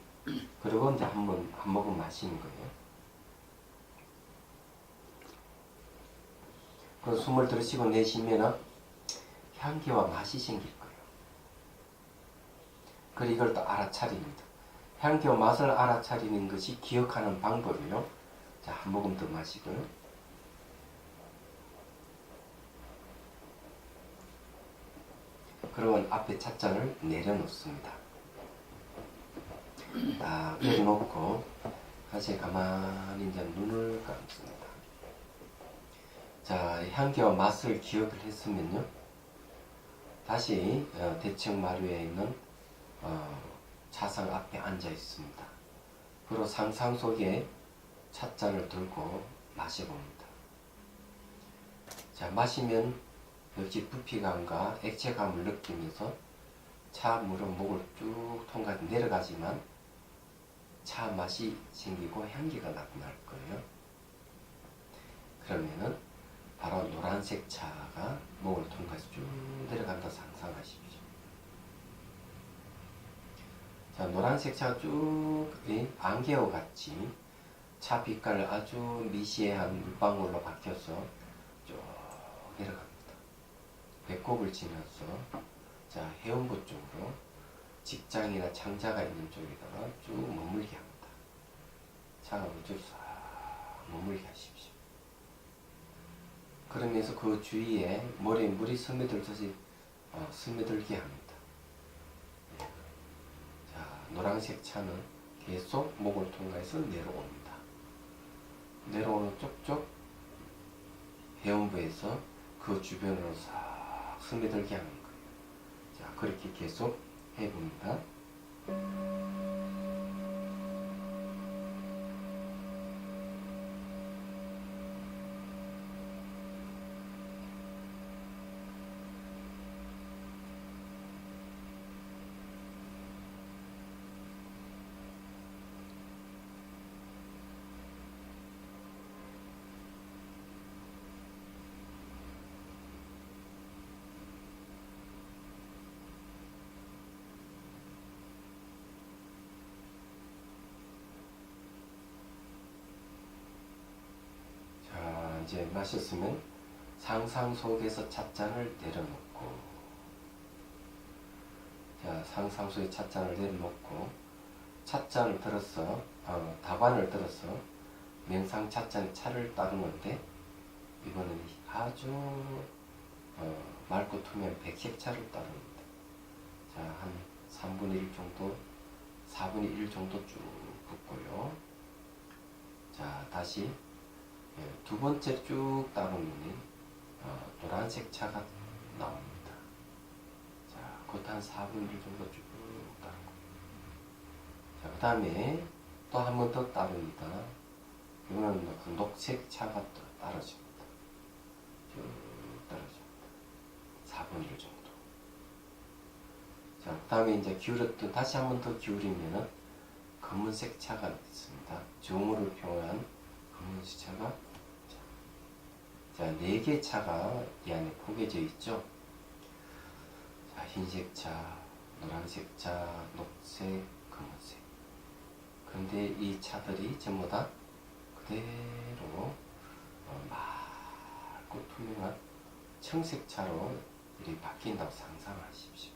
그리고 이제 한 모금 마시는 거예요. 그 숨을 들이쉬고 내쉬면 향기와 맛이 생길 거예요. 그리고 이걸 또 알아차립니다. 향기와 맛을 알아차리는 것이 기억하는 방법이요. 자, 한 모금 더 마시고요. 그러면 앞에 찻잔을 내려놓습니다. 딱 내려놓고 다시 가만히 이제 눈을 감습니다. 자, 향기와 맛을 기억을 했으면요. 다시 대청 마루에 있는 차상 앞에 앉아 있습니다. 그리고 상상 속에 찻잔을 들고 마셔봅니다. 자, 마시면 역시 부피감과 액체감을 느끼면서 차 물은 목을 쭉 통과해서 내려가지만 차 맛이 생기고 향기가 나타날 거예요. 그러면은 바로 노란색 차가 목을 통과해서 쭉 내려간다 상상하십시오. 자, 노란색 차가 쭉 안개와 같이 차 빛깔을 아주 미시한 물방울로 바뀌어서 쭉 내려갑니다. 배꼽을 지나서 자, 해운부 쪽으로 직장이나 창자가 있는 쪽에다가 쭉 머물게 합니다. 차가 쭉 싹 머물게 하십시오. 그러면서 그 주위에 머리에 물이 스며들듯이 스며들게 합니다. 자, 노란색 차는 계속 목을 통과해서 내려옵니다. 내려오는 쪽쪽 해운부에서 그 주변으로 싹 스며들게 하는 거예요. 자, 그렇게 계속 해봅니다. 이제 마셨으면 상상 속에서 찻잔을 내려놓고, 자, 상상 속에 찻잔을 내려놓고 찻잔을 들어서 다관을 들어서 명상 찻잔에 차를 따르는데 이거는 아주 맑고 투명한 백색 차를 따릅니다. 자, 한 3분의 1 정도, 4분의 1 정도 쭉 붓고요. 자, 다시 두 번째 쭉 따르면 노란색 차가 나옵니다. 자, 그것도 한 4분의 1 정도 쭉 따르고. 자, 그 다음에 또 한 번 더 따릅니다. 이거는 그 녹색 차가 떨어집니다. 쭉 떨어집니다. 4분의 1 정도. 자, 그 다음에 이제 기울였던, 다시 한 번 더 기울이면은 검은색 차가 있습니다. 정으로 표현한 검은색 차가, 자, 4개의 차가 이 안에 포개져 있죠. 자, 흰색 차, 노란색 차, 녹색, 검은색. 그런데 이 차들이 전부 다 그대로 맑고 투명한 청색 차로 이렇게 바뀐다고 상상하십시오.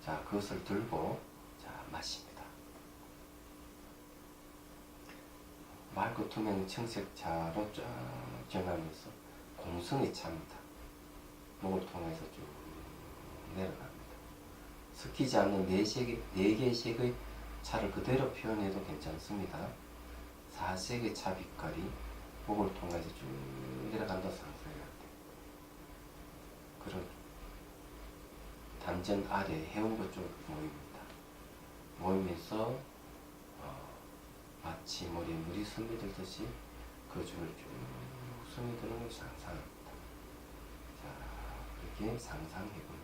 자, 그것을 들고 자, 마십니다. 맑고 투명 청색 차로 쫙 전하면서 공성의 차입니다. 목을 통해서 쭉 내려갑니다. 섞이지 않는 4개의 색의 차를 그대로 표현해도 괜찮습니다. 4색의 차 빛깔이 목을 통해서 쭉 내려간다 상상해야 돼요. 그리고 단전 아래 해운부 쪽 모입니다. 모이면서 마치 머리에 물이 스며들듯이 그 줄을 쭉 스며드는 것을 상상합니다. 자, 그렇게 상상해 봅니다.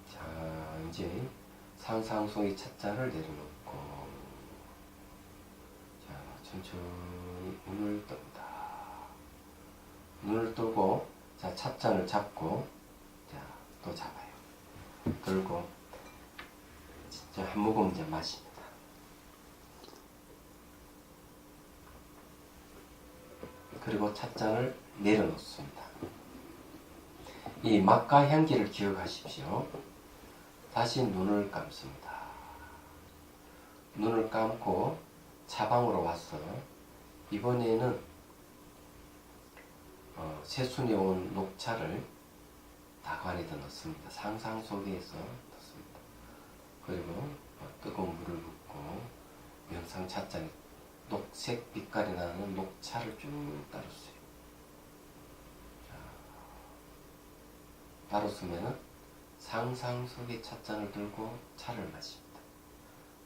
자, 이제 상상 속의 찻잔을 내려놓고, 자, 천천히 눈을 뜬다. 눈을 뜨고, 자, 찻잔을 잡고, 자, 또 잡아요. 들고, 진짜 한 모금 이제 마십니다. 그리고 찻잔을 내려놓습니다. 이 맛과 향기를 기억하십시오. 다시 눈을 감습니다. 눈을 감고 차방으로 와서 이번에는 새순이 온 녹차를 다관에다 넣습니다. 상상 속에서 넣습니다. 그리고 뜨거운 물을 붓고 명상 찻잔에 녹색 빛깔이 나는 녹차를 쭉 따르세요. 따르으면은 상상 속의 찻잔을 들고 차를 마십니다.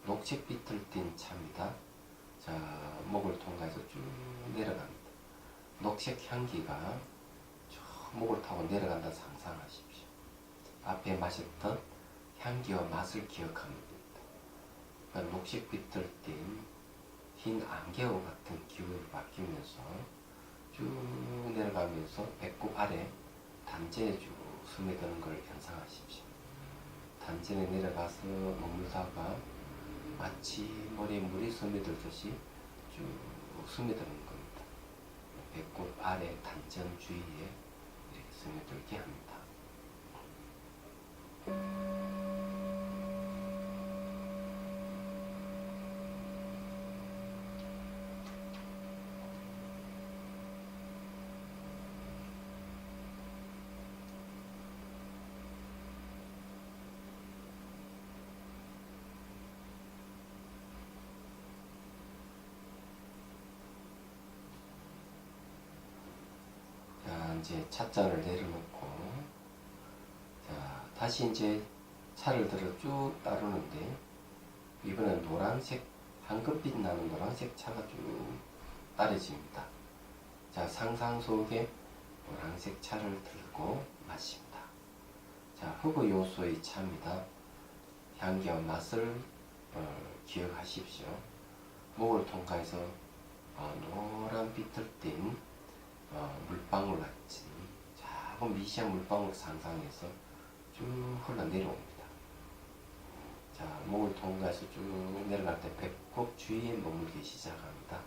녹색빛을 띤 차입니다. 자, 목을 통해서 쭉 내려갑니다. 녹색 향기가 쭉 목을 타고 내려간다 상상하십시오. 앞에 마셨던 향기와 맛을 기억합니다. 그러니까 녹색빛을 띤 흰 안개와 같은 기운이 바뀌면서 쭉 내려가면서 배꼽 아래 단전에 쭉 스며드는 걸 연상하십시오. 단전에 내려가서 머물다가 마치 머리에 물이 스며들듯이 쭉 스며드는 겁니다. 배꼽 아래 단전 주위에 이렇게 스며들게 합니다. 이제 찻잔을 내려놓고, 자, 다시 이제 차를 들어 쭉 따르는데, 이번엔 노란색, 황금빛 나는 노란색 차가 쭉 따라집니다. 자, 상상 속에 노란색 차를 들고 마십니다. 자, 흑의 요소의 차입니다. 향기와 맛을 기억하십시오. 목을 통과해서 노란 빛을 띤 물방울 같이 작은 미시한 물방울 상상해서 쭉 흘러내려옵니다. 자, 목을 통과해서 쭉 내려갈 때 배꼽 주위에 머물기 시작합니다.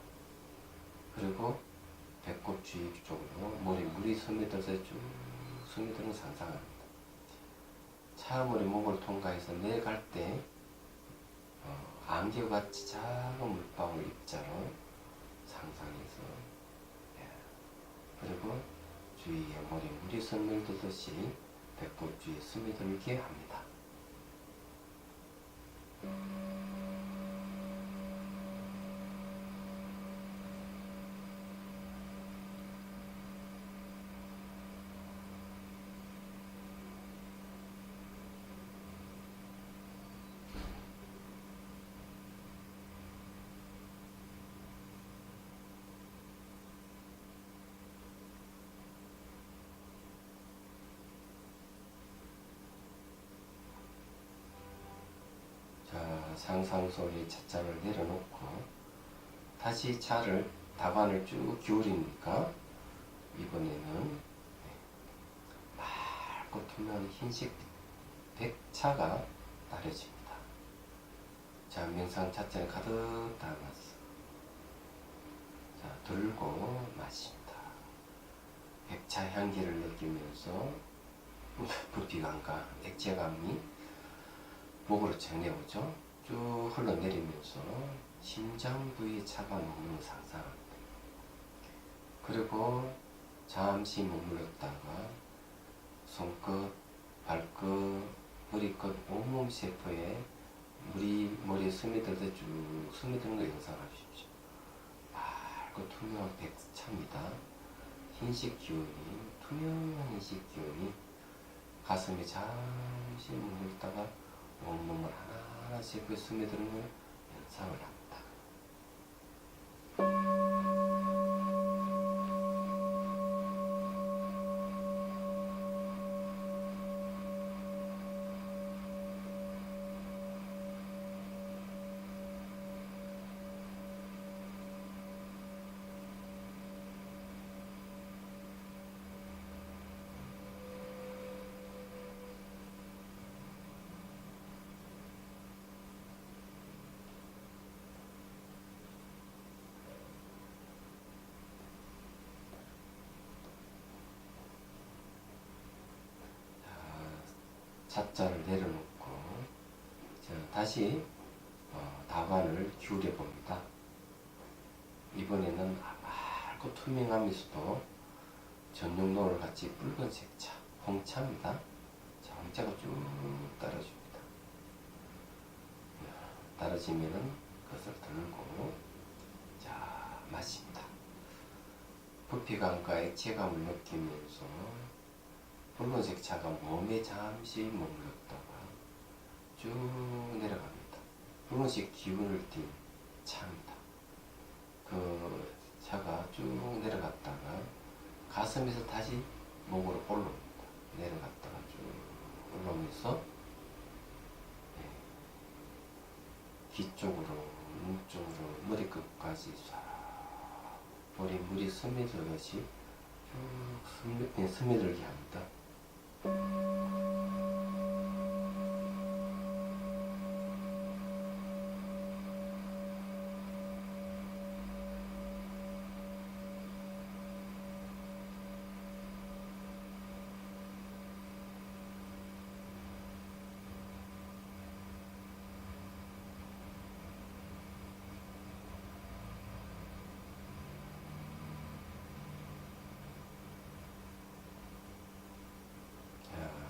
그리고 배꼽 주위 쪽으로 머리 물이 스며들어서 쭉 스며드는 상상합니다. 차물이 목을 통과해서 내려갈 때 안개같이 작은 물방울 입자로 상상해서 예. 그리고 주위에 머리 물이 스며들듯이 배꼽 주위에 스며들게 합니다. 자, 상상 속에 찻잔을 내려놓고 다시 차를 답안을 쭉 기울이니까 이번에는 맑고 투명한 흰색 백차가 따라집니다. 자, 명상 찻잔을 가득 담았어. 자, 들고 마십니다. 백차 향기를 느끼면서 부피감과 액체감이 목으로 전해오죠. 쭉 흘러내리면서 심장 부위에 차가 머무는 걸 상상합니다. 그리고 잠시 머물렀다가 손끝, 발끝, 머리끝, 온몸 세포에 물이 머리에 스며들듯 쭉 스며드는 걸 연상하십시오. 맑고 투명한 백차입니다. 흰색 기운이, 투명한 흰색 기운이 가슴에 잠시 머물다가 온몸을 하나하나 세포에 스며드는 걸 연상을 합니다. 찻잔을 내려놓고 자, 다시 답안을 기울여 봅니다. 이번에는 맑고 투명하면서도 전용노를 같이 붉은색 차, 홍차입니다. 자, 홍차가 쭉 떨어집니다. 떨어지면은 그것을 들고 자, 마십니다. 부피감과 액체감을 느끼면서 붉은색 차가 몸에 잠시 머물렀다가 쭉 내려갑니다. 붉은색 기운을 띤 차입니다. 그 차가 쭉 내려갔다가 가슴에서 다시 목으로 올라옵니다. 내려갔다가 쭉 올라오면서 귀 쪽으로, 눈 쪽으로, 머리끝까지 싹 머리 물이 스며들듯이 쭉 스며들게 합니다.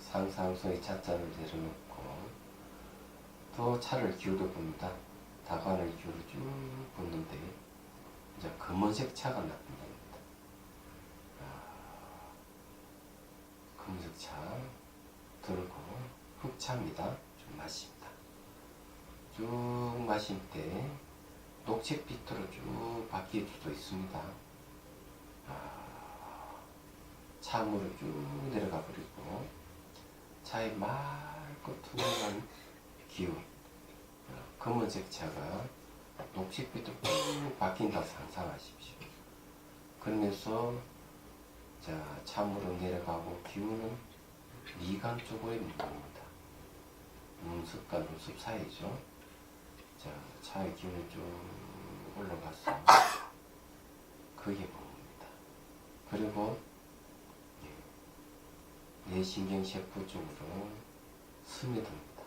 상상 속의 찻잔을 내려놓고 또 차를 기울여 봅니다. 다관을 기울여 쭉 붓는데 이제 검은색 차가 나타납니다. 검은색 차 들고 흑차입니다. 좀 마십니다. 쭉 마실 때 녹색빛으로 쭉 바뀔 수도 있습니다. 차물을 쭉 내려가 버리고 차의 맑고 투명한 기운, 검은색 차가 녹색빛으로 쭉 바뀐다고 상상하십시오. 그러면서 자, 차물은 내려가고 기운은 미간 쪽으로 묻습니다. 눈썹과 눈썹 사이죠. 자, 차의 기운이 쭉 올라가서 크게 봅니다. 그리고 뇌신경세포 쪽으로 스며듭니다.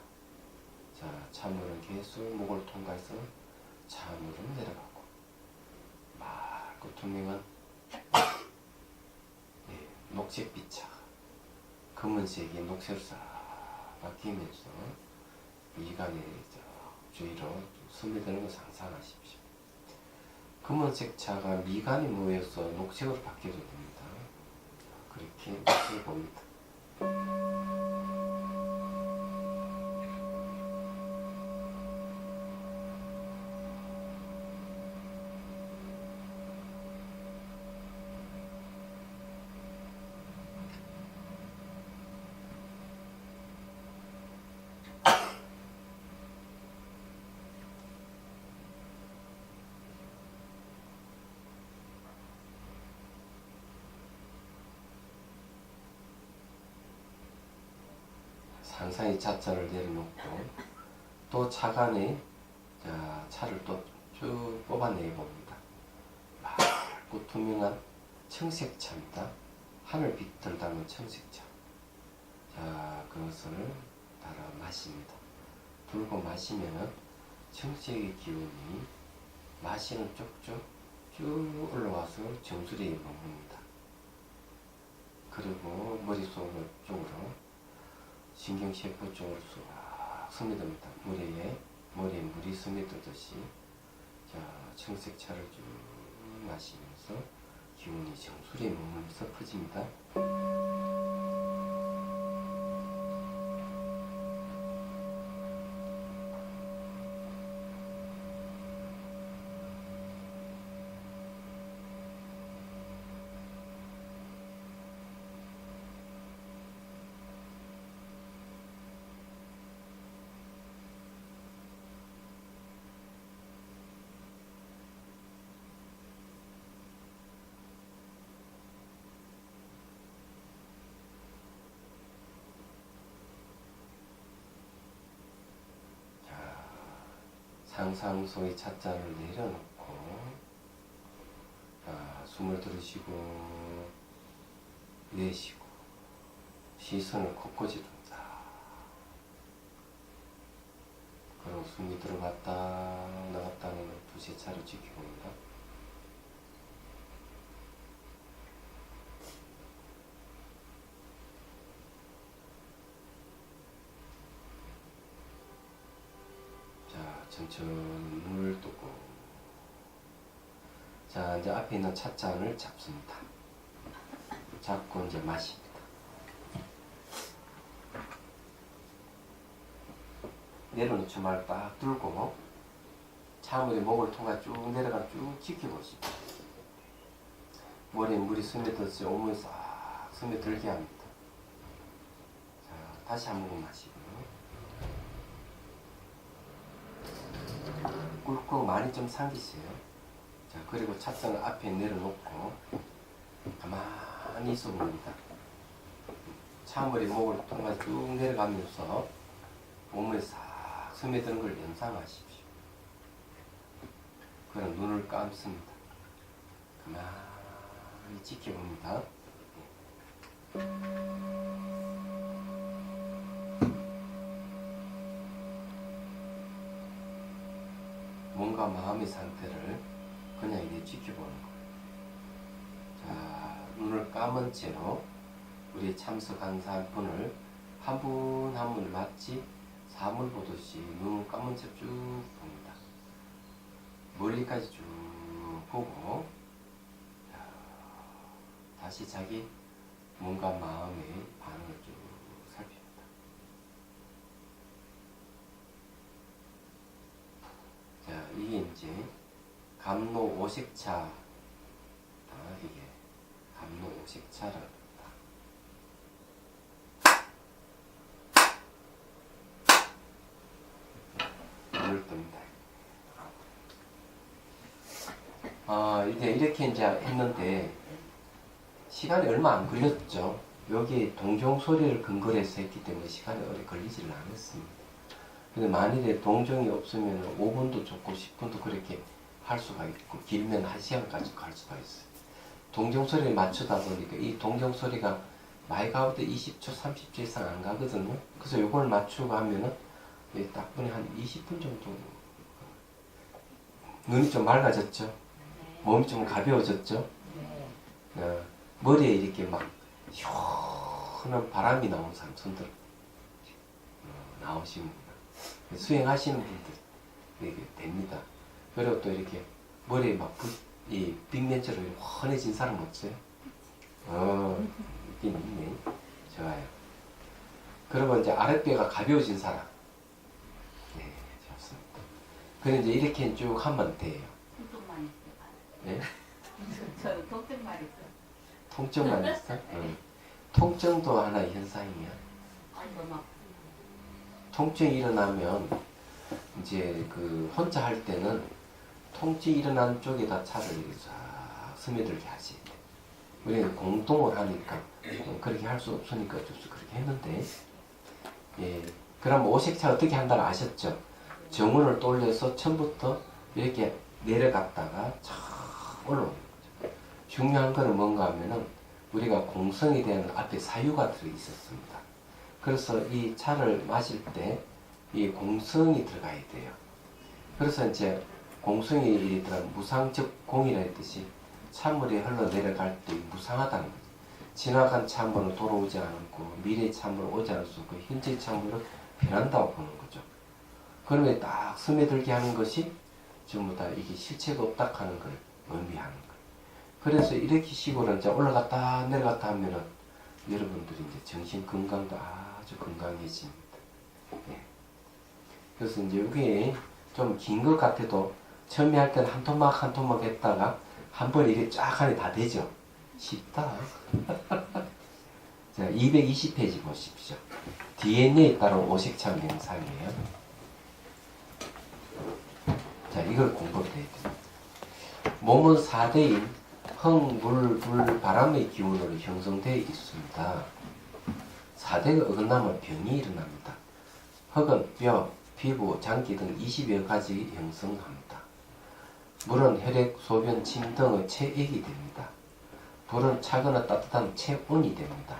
자, 차물은 계속 목을 통과해서 차물은 내려가고 막 투명한 예, 녹색빛차 검은색이 녹색으로 싹 바뀌면서 미간에 주위로 스며드는 걸 상상하십시오. 검은색 차가 미간이 모여서 녹색으로 바뀌어도 됩니다. 그렇게 녹색을 봅니다. 상상의 차자를 내려놓고 또 차간에 차를 또 쭉 뽑아내 봅니다. 맑고 투명한 청색차입니다. 하늘 빛을 담은 청색차. 자, 그것을 따라 마십니다. 불고 마시면 청색의 기운이 마시는 쪽쪽 쭉 올라와서 정수리에 머뭅니다. 그리고 머릿속 쪽으로 신경세포 쪽으로 쑥 스며듭니다. 머리에 물이 스며들듯이 자, 청색차를 쭉 마시면서 기운이 정수리에 머물면서 퍼집니다. 상상소의 차자를 내려놓고 숨을 들이쉬고 내쉬고 시선을 곳곳이 둔다. 그리고 숨이 들어갔다 나갔다는 두세 차례 지켜봅니다. 천천히 눈을 뜨고 자, 이제 앞에 있는 찻잔을 잡습니다. 잡고 이제 마십니다. 내려놓지 말고 딱 들고 차물이 목을 통해 쭉 내려가 쭉 지켜보십니다. 머리에 물이 스며들지 온몸에 싹 스며들게 합니다. 자, 다시 한 모금 마시고 꿀꺽 많이 좀 삼키세요. 자, 그리고 찻잔을 앞에 내려놓고 가만히 있어 봅니다. 차물이 목을 통해 쭉 내려가면서 몸에 싹 스며드는 걸 연상하십시오. 그럼 눈을 감습니다. 가만히 지켜봅니다. 몸과 마음의 상태를 그냥 이렇게 지켜보는 거예요. 자, 눈을 감은 채로 우리 참석한 분을 한 분 한 분 마치 사물 보듯이 눈을 감은 채 쭉 봅니다. 멀리까지 쭉 보고 다시 자기 몸과 마음의 반응을 쭉 살핍니다. 자, 이게 이제 감로 오색차, 이게 감로 오색차라고 합니다. 눈을 뜹니다. 이제 이렇게 이제 했는데 시간이 얼마 안 걸렸죠. 여기 동종 소리를 근거로 해서 했기 때문에 시간이 오래 걸리지는 않았습니다. 근데 만일에 동종이 없으면 5분도 좋고 10분도 그렇게 할 수가 있고 길면 1시간까지 갈 수가 있어요. 동종 소리를 맞추다 보니까 이 동종 소리가 많이 가도 20초, 30초 이상 안 가거든요. 그래서 이걸 맞추고 하면은 딱 보니 한 20분 정도 눈이 좀 맑아졌죠. 몸이 좀 가벼워졌죠? 네. 머리에 이렇게 막 시원한 바람이 나오는 사람 손들어 나오시면 수행하시는 분들 이게 됩니다. 그리고 또 이렇게 머리에 막 이 빅맨처럼 환해진 사람 없어요? 있긴 있네. 좋아요. 그리고 이제 아랫배가 가벼워진 사람. 네, 좋습니다. 그럼 이제 이렇게 쭉 하면 돼요. 통증만 있어요. 네? 저는 통증만 있어요. 통증만 있어? 통증도 하나의 현상이야. 아니 너무 아파. 통증이 일어나면 이제 그 혼자 할 때는 통증이 일어난 쪽에다 차를 이렇게 쫙 스며들게 하지. 우리는 공동을 하니까 그렇게 할 수 없으니까 어쩔 수 그렇게 했는데, 예. 그럼 오색차 어떻게 한다고 아셨죠? 정운을 돌려서 처음부터 이렇게 내려갔다가 쫙 올라오는 거죠. 중요한 거는 뭔가 하면은 우리가 공성에 대한 앞에 사유가 들어 있었습니다. 그래서 이 차를 마실 때 이 공성이 들어가야 돼요. 그래서 이제 공성이 이르더라 무상적 공이라 했듯이 찬물이 흘러내려갈 때 무상하다는 거죠. 지나간 찬물은 돌아오지 않고 미래의 찬물은 오지 않을 수 없고 현재의 찬물은 변한다고 보는 거죠. 그러면 딱 스며들게 하는 것이 전부 다 이게 실체가 없다 하는 걸 의미하는 거예요. 그래서 이렇게 식으로 이제 올라갔다 내려갔다 하면은 여러분들이 이제 정신 건강도 아주 건강해집니다. 예. 그래서 이제 이게 좀 긴 것 같아도 처음에 할 때는 한 토막 한 토막 했다가 한 번에 이게 쫙 하니 다 되죠? 쉽다. 자, 220페이지 보십시오. DNA에 따른 오색차 명상이에요. 자, 이걸 공부를 해야 돼요. 몸은 4대인 흥, 물, 불, 바람의 기운으로 형성되어 있습니다. 4대가 어긋나면 병이 일어납니다. 흙은 뼈, 피부, 장기 등 20여 가지 형성합니다. 물은 혈액, 소변, 침 등의 체액이 됩니다. 불은 차거나 따뜻한 체온이 됩니다.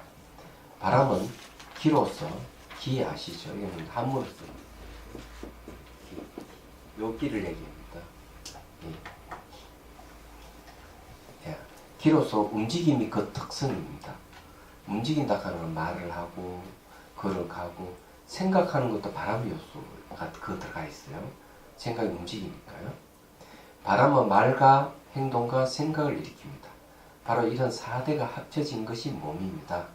바람은 기로서, 기 아시죠? 이거는 한문을 쓰는 요 기를 얘기합니다. 예. 기로서 움직임이 그 특성입니다. 움직인다 하는 건 말을 하고 걸어가고 생각하는 것도 바람 요소가 그 들어가 있어요. 생각이 움직이니까요. 바람은 말과 행동과 생각을 일으킵니다. 바로 이런 4대가 합쳐진 것이 몸입니다.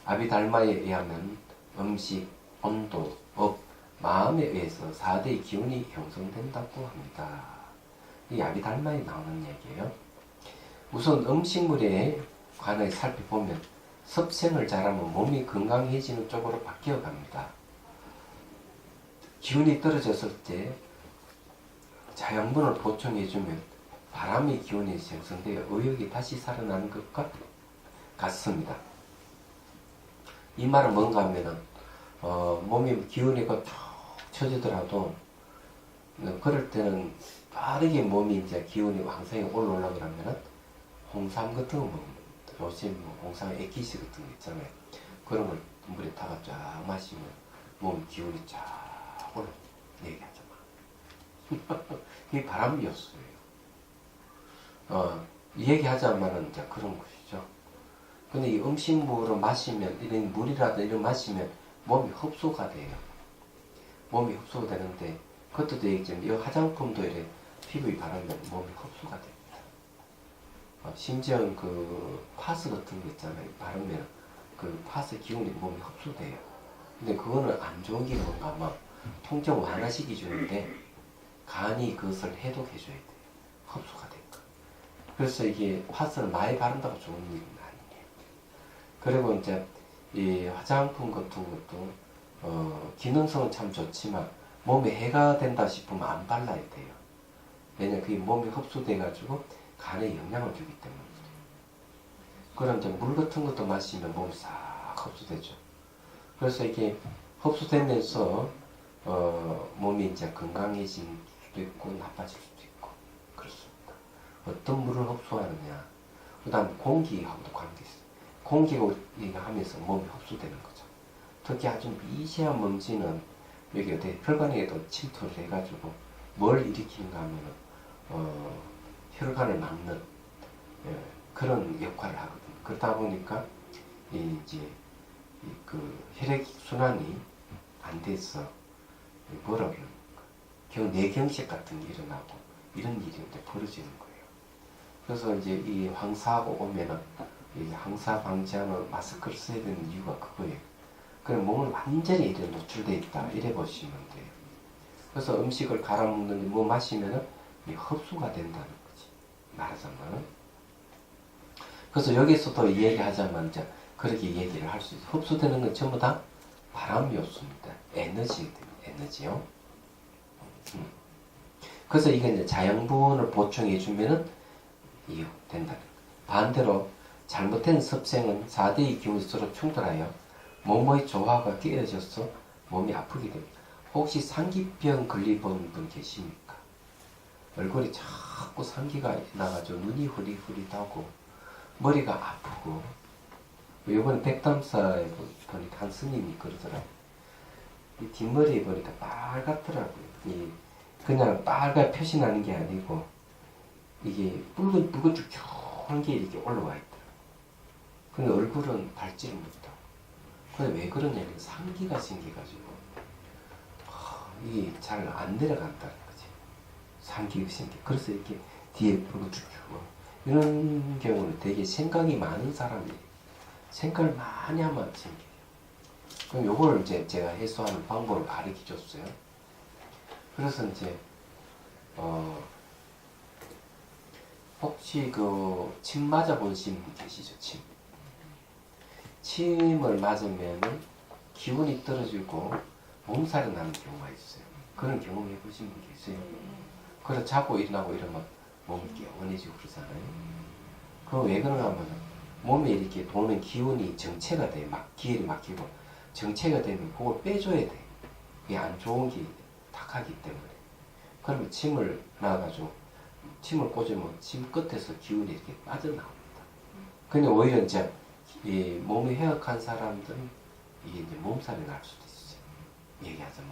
아비달마에 의하면 음식, 온도, 업, 마음에 의해서 4대의 기운이 형성된다고 합니다. 이 아비달마에 나오는 얘기예요. 우선 음식물에 관해 살펴보면 섭생을 잘하면 몸이 건강해지는 쪽으로 바뀌어 갑니다. 기운이 떨어졌을 때 자양분을 보충해주면 바람의 기운이 형성되어 의욕이 다시 살아나는 것과 같습니다. 이 말은 뭔가 하면은 몸이 기운이 쭉 처지더라도 그럴 때는 빠르게 몸이 이제 기운이 왕성히 올라오려고 그러면은 홍삼 같은 거 먹으면 요즘 홍삼 액기스 같은 거 있잖아요. 그런 걸 물에 타가 쫙 마시면 몸 기운이 쫙 올라 얘기하잖아. 이게 바람이었어요. 얘기하자면은 이제 그런 것이죠. 근데 이 음식물을 마시면, 이런 물이라도 이런 마시면 몸이 흡수가 돼요. 몸이 흡수가 되는데, 그것도 얘기했지만, 이 화장품도 이래 피부에 바르면 몸이 흡수가 됩니다. 심지어 그 파스 같은 거 있잖아요. 바르면 그 파스 기운이 몸에 흡수돼요. 근데 그거는 안 좋은 게 뭔가 아마 통증 완화시키 주는데, 간이 그것을 해독해줘야 돼요. 흡수가 될까. 그래서 이게 파스를 많이 바른다고 좋은 일은 아니에요. 그리고 이제 이 화장품 같은 것도 기능성은 참 좋지만 몸에 해가 된다 싶으면 안 발라야 돼요. 왜냐면 그게 몸에 흡수돼가지고 간에 영향을 주기 때문에. 그럼 이제 물 같은 것도 마시면 몸이 싹 흡수되죠. 그래서 이게 흡수되면서 몸이 이제 건강해질 수도 있고 나빠질 수도 있고 그렇습니다. 어떤 물을 흡수하느냐. 그 다음 공기하고도 관계있어요. 공기가 하면서 몸이 흡수되는 거죠. 특히 아주 미세한 먼지는 여기 어디 혈관에도 침투를 해가지고 뭘 일으키는가 하면은 혈관을 막는 그런 역할을 하거든요. 그러다 보니까 이제 그 혈액 순환이 안 돼서 뭐라 그러는가 겨우 뇌경색 같은 게 일어나고 이런 일이 이제 벌어지는 거예요. 그래서 이제 이 황사하고 오면은 이 황사 방지하는 마스크를 써야 되는 이유가 그거예요. 그럼 몸을 완전히 이래 노출돼 있다 이래 보시면 돼요. 그래서 음식을 갈아 먹는데 뭐 마시면은 흡수가 된다는 거지. 말하자면. 그래서 여기서도 얘기하자면 이제 그렇게 얘기를 할 수 있어요. 흡수되는 건 전부 다 바람 요소입니다. 에너지요. 그래서 이게 이제 자양분을 보충해 주면은 이거 된다는 거예요. 반대로 잘못된 섭생은 4대의 기운이 서로 충돌하여 몸의 조화가 깨어져서 몸이 아프게 됩니다. 혹시 상기병 걸려본 분 계십니까? 얼굴이 자꾸 상기가 나가지고 눈이 흐릿흐릿하고 머리가 아프고 이번에 백담사에 보니까 한 스님이 그러더라고요. 이 뒷머리에 보니까 빨갛더라고요. 그냥 빨갛게 표시나는 게 아니고 이게 붉은 쭉쭉한 게 이렇게 올라와 있더라고요. 근데 얼굴은 밟지를 못하고. 근데 왜 그러냐면 상기가 생겨가지고 이게 잘 안 내려간다는 거지. 상기가 생겨. 그래서 이렇게 뒤에 붉은 쭉쭉 이런 경우는 되게 생각이 많은 사람이 생각을 많이 하면 생겨요. 그럼 요걸 이제 제가 해소하는 방법을 가르쳐 줬어요. 그래서 이제 혹시 그 침 맞아 보신 분 계시죠? 침을 맞으면은 기운이 떨어지고 몸살이 나는 경우가 있어요. 그런 경험 해보신 분 계세요? 그래서 자고 일어나고 이러면 몸이 개운해지고 그러잖아요. 그럼 왜 그런가 하면 몸에 이렇게 도는 기운이 정체가 돼. 기혈이 막히고 정체가 되면 그걸 빼줘야 돼. 그게 안 좋은 게 탁하기 때문에. 그러면 침을 놔가지고 침을 꽂으면 침 끝에서 기운이 이렇게 빠져나옵니다. 근데 오히려 이제 이 몸이 해악한 사람들은 이게 이제 몸살이 날 수도 있어요. 얘기하자면.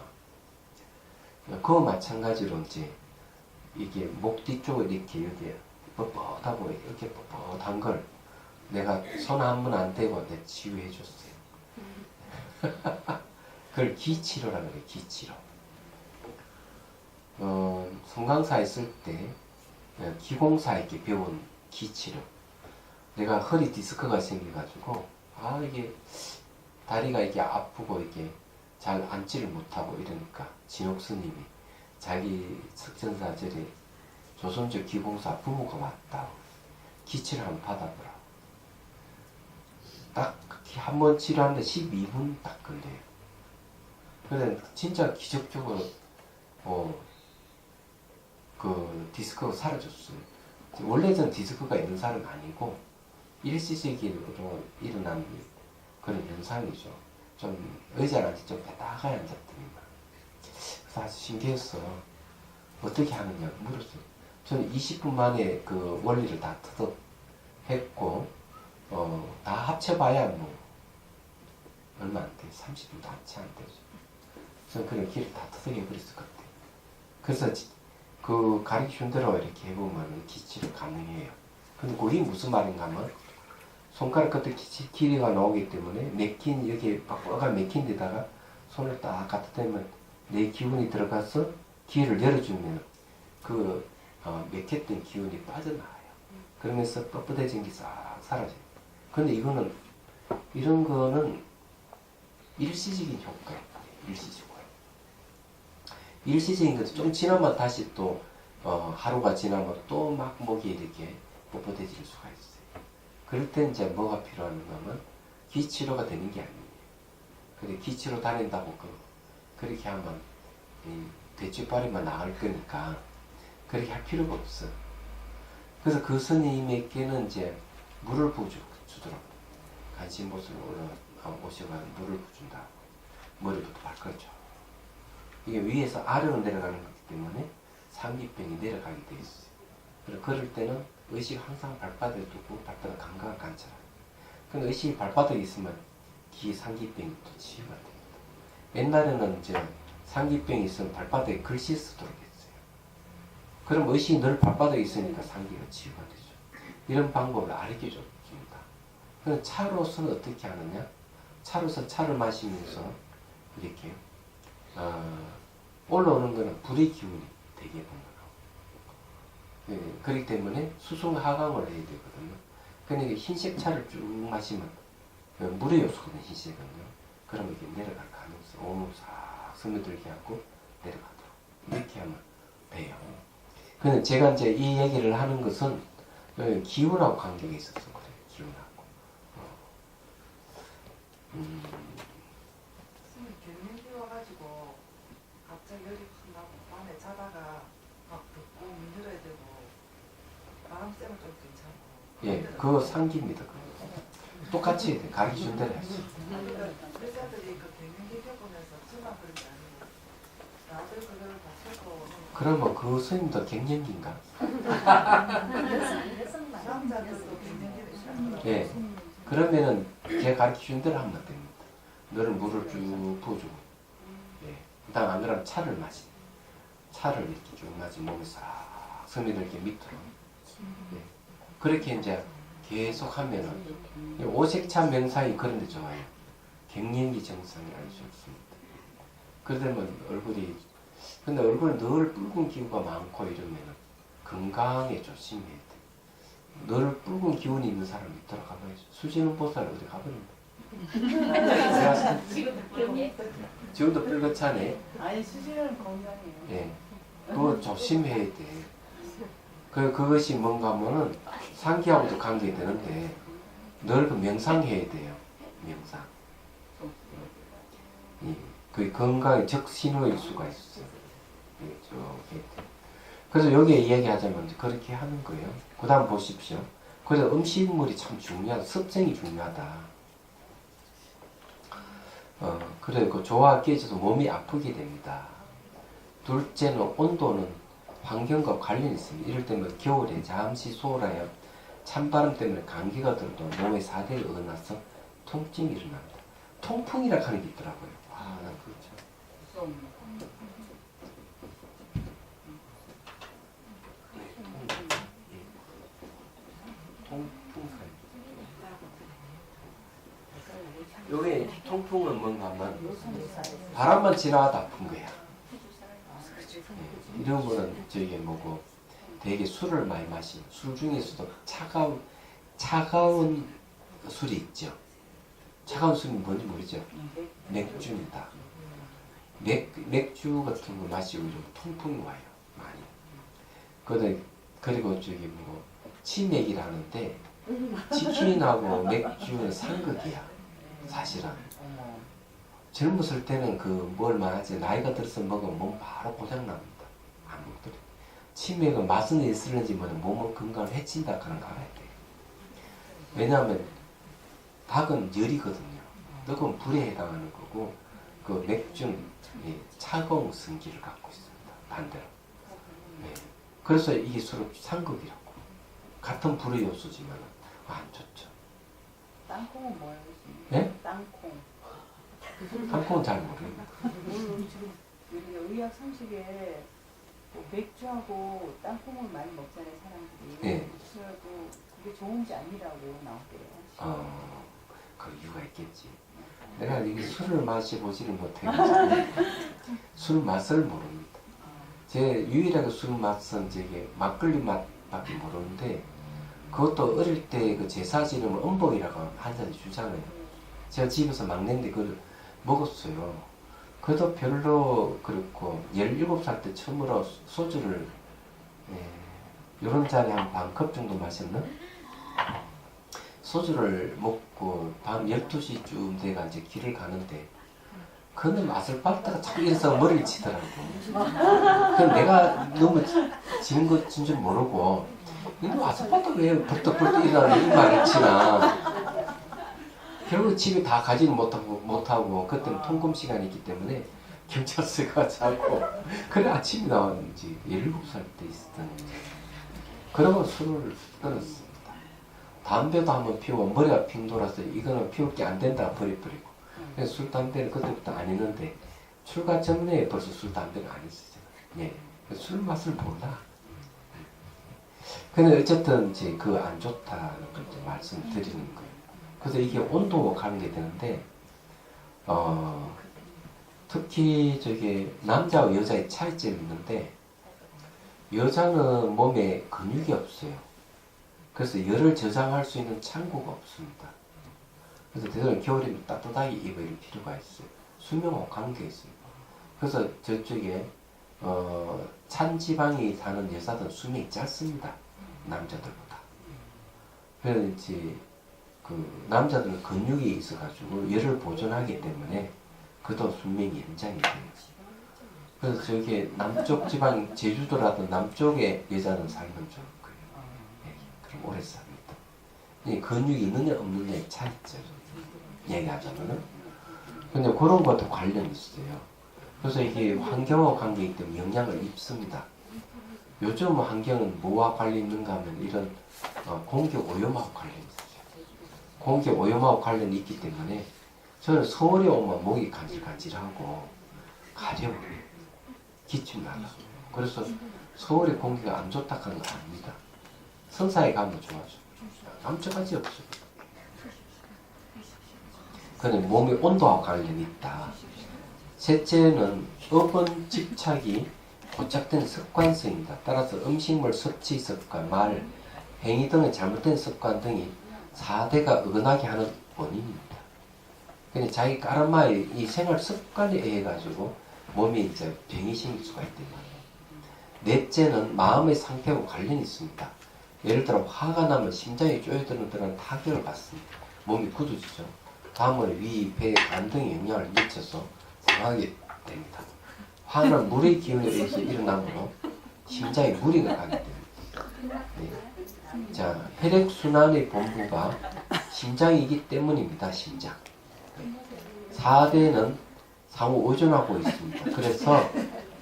그거 마찬가지로 이제 이게 목 뒤쪽을 이렇게 여기 뻣뻣하고 이렇게 뻣뻣한 걸 내가 손 한 번 안 대고 내가 치유해 줬어요. 그걸 기치료라고 그래요. 기치료. 성강사 있을 때 기공사 이렇게 배운 기치료. 내가 허리 디스크가 생겨가지고 이게 다리가 이게 아프고 이게 잘 앉지를 못하고 이러니까 진옥 스님이 자기 석전사절에 조선족 기공사 부부가 왔다. 기치를 한번 받아보라. 딱 한 번 치료하는데 12분 딱 걸려요. 그래서 진짜 기적적으로 그 디스크가 사라졌어요. 원래 전 디스크가 있는 사람은 아니고 일시적으로 일어난 그런 현상이죠. 좀 의자를 앉을 좀 빼다가 앉았더니만. 그래서 아주 신기했어. 어떻게 하느냐 물었어요. 저는 20분 만에 그 원리를 다 했고 다 합쳐봐야 뭐 얼마 안 돼. 30분도 합치 안 되죠. 저는 그런 길을 다 터득해버렸을 것 같아요. 그래서 그 가르쳐준 대로 이렇게 해보면 기치료 가능해요. 근데 그게 무슨 말인가 하면 손가락 끝에 길이가 나오기 때문에 맥힌 여기 빡빡한 맥힌 데다가 손을 딱 갖다 대면 내 기운이 들어가서 기회를 열어주면 그 맥혔던 기운이 빠져나와요. 그러면서 뻣뻣해진 게 싹 사라져요. 근데 이런 거는 일시적인 효과예요. 일시적으로. 일시적인 것도 좀 지나면 다시 또 하루가 지나면 또 막 목이 이렇게 뻣뻣해질 수가 있어요. 그럴 때 이제 뭐가 필요한가 하면 기치료가 되는 게 아니에요. 근데 기치료 다닌다고 그렇게 하면 대추파리만 나을 거니까 그렇게 할 필요가 없어. 그래서 그 스님에게는 이제 물을 부어주더라고. 간신보슬 오셔가 물을 부어준다. 머리부터 발걸죠. 이게 위에서 아래로 내려가는 거기 때문에 상기병이 내려가게 돼 있어요. 그래서 그럴 때는 의식 항상 발바닥에 두고 발바닥 감각을 관찰하고. 근데 의식이 발바닥에 있으면 상기병이 또 치유가 됩니다. 옛날에는 이제 상기병이 있으면 발바닥에 글씨 쓰도록 했어요. 그럼 의식이 늘 발바닥에 있으니까 상기가 치유가 되죠. 이런 방법을 알려줘 줍니다. 그럼 차로서는 어떻게 하느냐? 차로서 차를 마시면서 이렇게 올라오는 거는 불의 기운이 되게 되는 거예요. 예, 그렇기 때문에 수송 하강을 해야 되거든요. 그러니까 흰색 차를 쭉 마시면 물의 요소거든요. 흰색은요. 그러면 이게 내려갈 가능성, 온을 싹 스며들게 하고 내려가도록 이렇게 하면 돼요. 근데 제가 이제 이 얘기를 하는 것은 기운하고 관계가 있어서 그래요. 기운하고. 선생님 갱년기 와가지고 갑자기 열이 확 나고 밤에 자다가 막 덥고 문들어야 되고 바람 쐬면 좀 괜찮고. 예, 그거 상기입니다. 그거. 똑같이 가르쳐 준 대로 했어요. 의사들이 그 갱년기 겪으면서 저만 그런 게 아니고 다들 그걸 다 겪고 그러면 그 스님도 갱년기인가? 남자들도 갱년기를 있어요. 예. 그러면은 제가 가르쳐 준 대로 하면 됩니다. 너를 물을 쭉 부어주고, 예. 그다음 안 그러면 차를 마시. 차를 이렇게 쭉 마시 몸에 싹 스며들게 밑으로. 예. 그렇게 이제 계속 하면은 오색차 명상이 그런 데 좋아요. 갱년기 증상이 아주 좋습니다. 그러면 얼굴이 근데 얼굴에 늘 붉은 기운가 많고 이러면은 건강에 조심해야 돼. 늘 붉은 기운이 있는 사람이 있더라 가봐야지. 수지는 보살 어디 가버린다. 지금도 그러게. 지금도 붉었잖아요. 아니 수지는 건강해요. 예. 그거 조심해야 돼. 그것이 뭔가 하면은 상기하고도 관계되는데 늘 그 명상해야 돼요. 명상. 그 건강의 적신호일 수가 있어요. 그래서 여기에 이야기하자면 그렇게 하는 거예요. 그 다음 보십시오. 그래서 음식물이 참 중요하다. 습성이 중요하다. 그래 그 조화가 깨져서 몸이 아프게 됩니다. 둘째는 온도는 환경과 관련이 있습니다. 이럴 때면 겨울에 잠시 소홀하여 찬바람 때문에 감기가 들어도 몸에 사대에 어긋나서 통증이 일어납니다. 통풍이라 하는 게 있더라고요. 난 그렇죠. 무서운 요게 통풍은 뭔가 하면 바람만 지나가도 아픈 거야. 이런 거는 저기 뭐고 되게 술을 많이 마신 술 중에서도 차가운 술이 있죠. 차가운 술이 뭔지 모르죠. 맥주입니다. 맥주 같은 거 마시고 좀 통풍이 와요. 많이. 그리고 저기 뭐 치맥이라 하는데 치킨하고 맥주는 상극이야. 사실은 젊었을 때는 그 뭘 말하지 나이가 들어서 먹으면 몸 바로 고장납니다. 안 먹더래. 치맥은 맛은 있을는지 모르는 몸은 건강을 해친다 그런 거 알아야 돼. 왜냐하면 닭은 열이거든요. 떡은 불에 해당하는 거고 그 맥주는 차가운 성질을 갖고 있습니다. 반대로. 네. 그래서 이게 서로 상극이라고. 같은 불의 요소지만 안 좋죠. 땅콩은 뭐예요? 네? 땅콩. 땅콩은 잘 모르겠어요. 우리가 의학 상식에 뭐 맥주하고 땅콩을 많이 먹잖아요, 사람들이. 네. 그래도 그게 좋은지 아니라고 나왔대요. 그 이유가 있겠지. 내가 이게 술을 마셔보지를 못해요. 술 맛을 모릅니다. 제 유일하게 술 맛은 저게 막걸리 맛밖에 모르는데 그것도 어릴 때 그 제사 지내면 음복이라고 한 잔 주잖아요. 제가 집에서 막내인데 그걸 먹었어요. 그래도 별로 그렇고 17살 때 처음으로 소주를 요런 잔에 한 반 컵 정도 마셨나? 소주를 먹고 밤 12시쯤 돼가 이제 길을 가는데 그는 맛을 빨다가 자꾸 일어서 머리를 치더라고. 그럼 내가 너무 지는 것인 줄 모르고 너 아스팔트 왜 벌떡벌떡 일어나는 이 말을 치나. 결국 집에 다 가지는 못하고 그때는 통금 시간이 있기 때문에 경찰서가 자고 그래 아침에 나왔는지 17살 때 있었던 일이에요. 그러고 술을 끊었습니다. 담배도 한번 피우고 머리가 핑 돌아서 이거는 피울 게 안 된다 버려버리고 그래서 술 담배는 그때부터 안 했는데 출가 전에 벌써 술 담배는 안 했었잖아요. 예. 술 맛을 몰라. 근데 어쨌든 이제 그 안 좋다는 걸 이제 말씀드리는 거예요. 그래서 이게 온도와 관계 되는데, 특히 저게 남자와 여자의 차이점이 있는데, 여자는 몸에 근육이 없어요. 그래서 열을 저장할 수 있는 창구가 없습니다. 그래서 대부분 겨울이면 따뜻하게 입을 필요가 있어요. 수명하고 관계 있어요. 그래서 저쪽에 찬 지방이 사는 여자들은 수명이 짧습니다. 남자들보다. 그래서 이제 그 남자들은 근육이 있어가지고 열을 보존하기 때문에 그도 수명이 연장이 돼요. 그래서 저게 남쪽 지방 제주도라든 남쪽의 여자는 살면 좋을 거예요. 예, 그럼 오래 삽니다. 이 근육이 있느냐 없느냐의 차이점 얘기하자면은. 근데 그런 것도 관련이 있어요. 그래서 이게 환경과 관계이기 때문에 영향을 입습니다. 요즘 환경은 뭐와 관련이 있는가 하면 이런 공기 오염하고 관련이 있어요. 공기 오염하고 관련이 있기 때문에 저는 서울에 오면 목이 간질간질하고 가려워요. 기침 나고. 그래서 서울의 공기가 안 좋다 하는 거 아닙니다. 선사에 가면 좋아져. 아무짝까지 없어요. 근데 몸의 온도와 관련이 있다. 셋째는 업은 집착이 고착된 습관성입니다. 따라서 음식물 섭취 습관, 말, 행위 등의 잘못된 습관 등이 4대가 어긋나게 하는 원인입니다. 근데 자기 까르마의 이 생활 습관에 의해 가지고 몸이 이제 병이 생길 수가 있단 말이에요. 넷째는 마음의 상태와 관련이 있습니다. 예를 들어 화가 나면 심장이 쪼여드는 그런 타격을 받습니다. 몸이 굳어지죠. 다음은 위, 배, 간 등에 영향을 미쳐서 상하게 됩니다. 화는 물의 기운에 의해서 일어나므로 심장에 무리가 가게 됩니다. 네. 자, 혈액순환의 본부가 심장이기 때문입니다. 심장. 4대는 상호 의존하고 있습니다. 그래서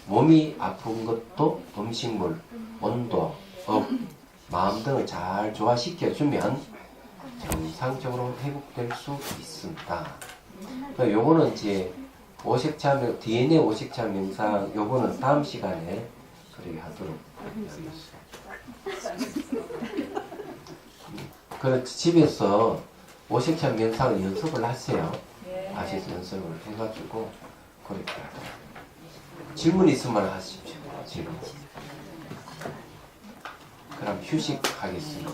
몸이 아픈 것도 음식물, 온도, 업, 마음 등을 잘 조화시켜주면 정상적으로 회복될 수 있습니다. 요거는 이제 오색차, DNA 오색차 명상, 요거는 다음 시간에 그렇게 하도록 하겠습니다. 그래서 집에서 오색차 명상을 연습을 하세요. 아시죠? 연습을 해가지고 그렇게 하도록. 질문 있으면 하십시오. 질문. 그럼 휴식하겠습니다.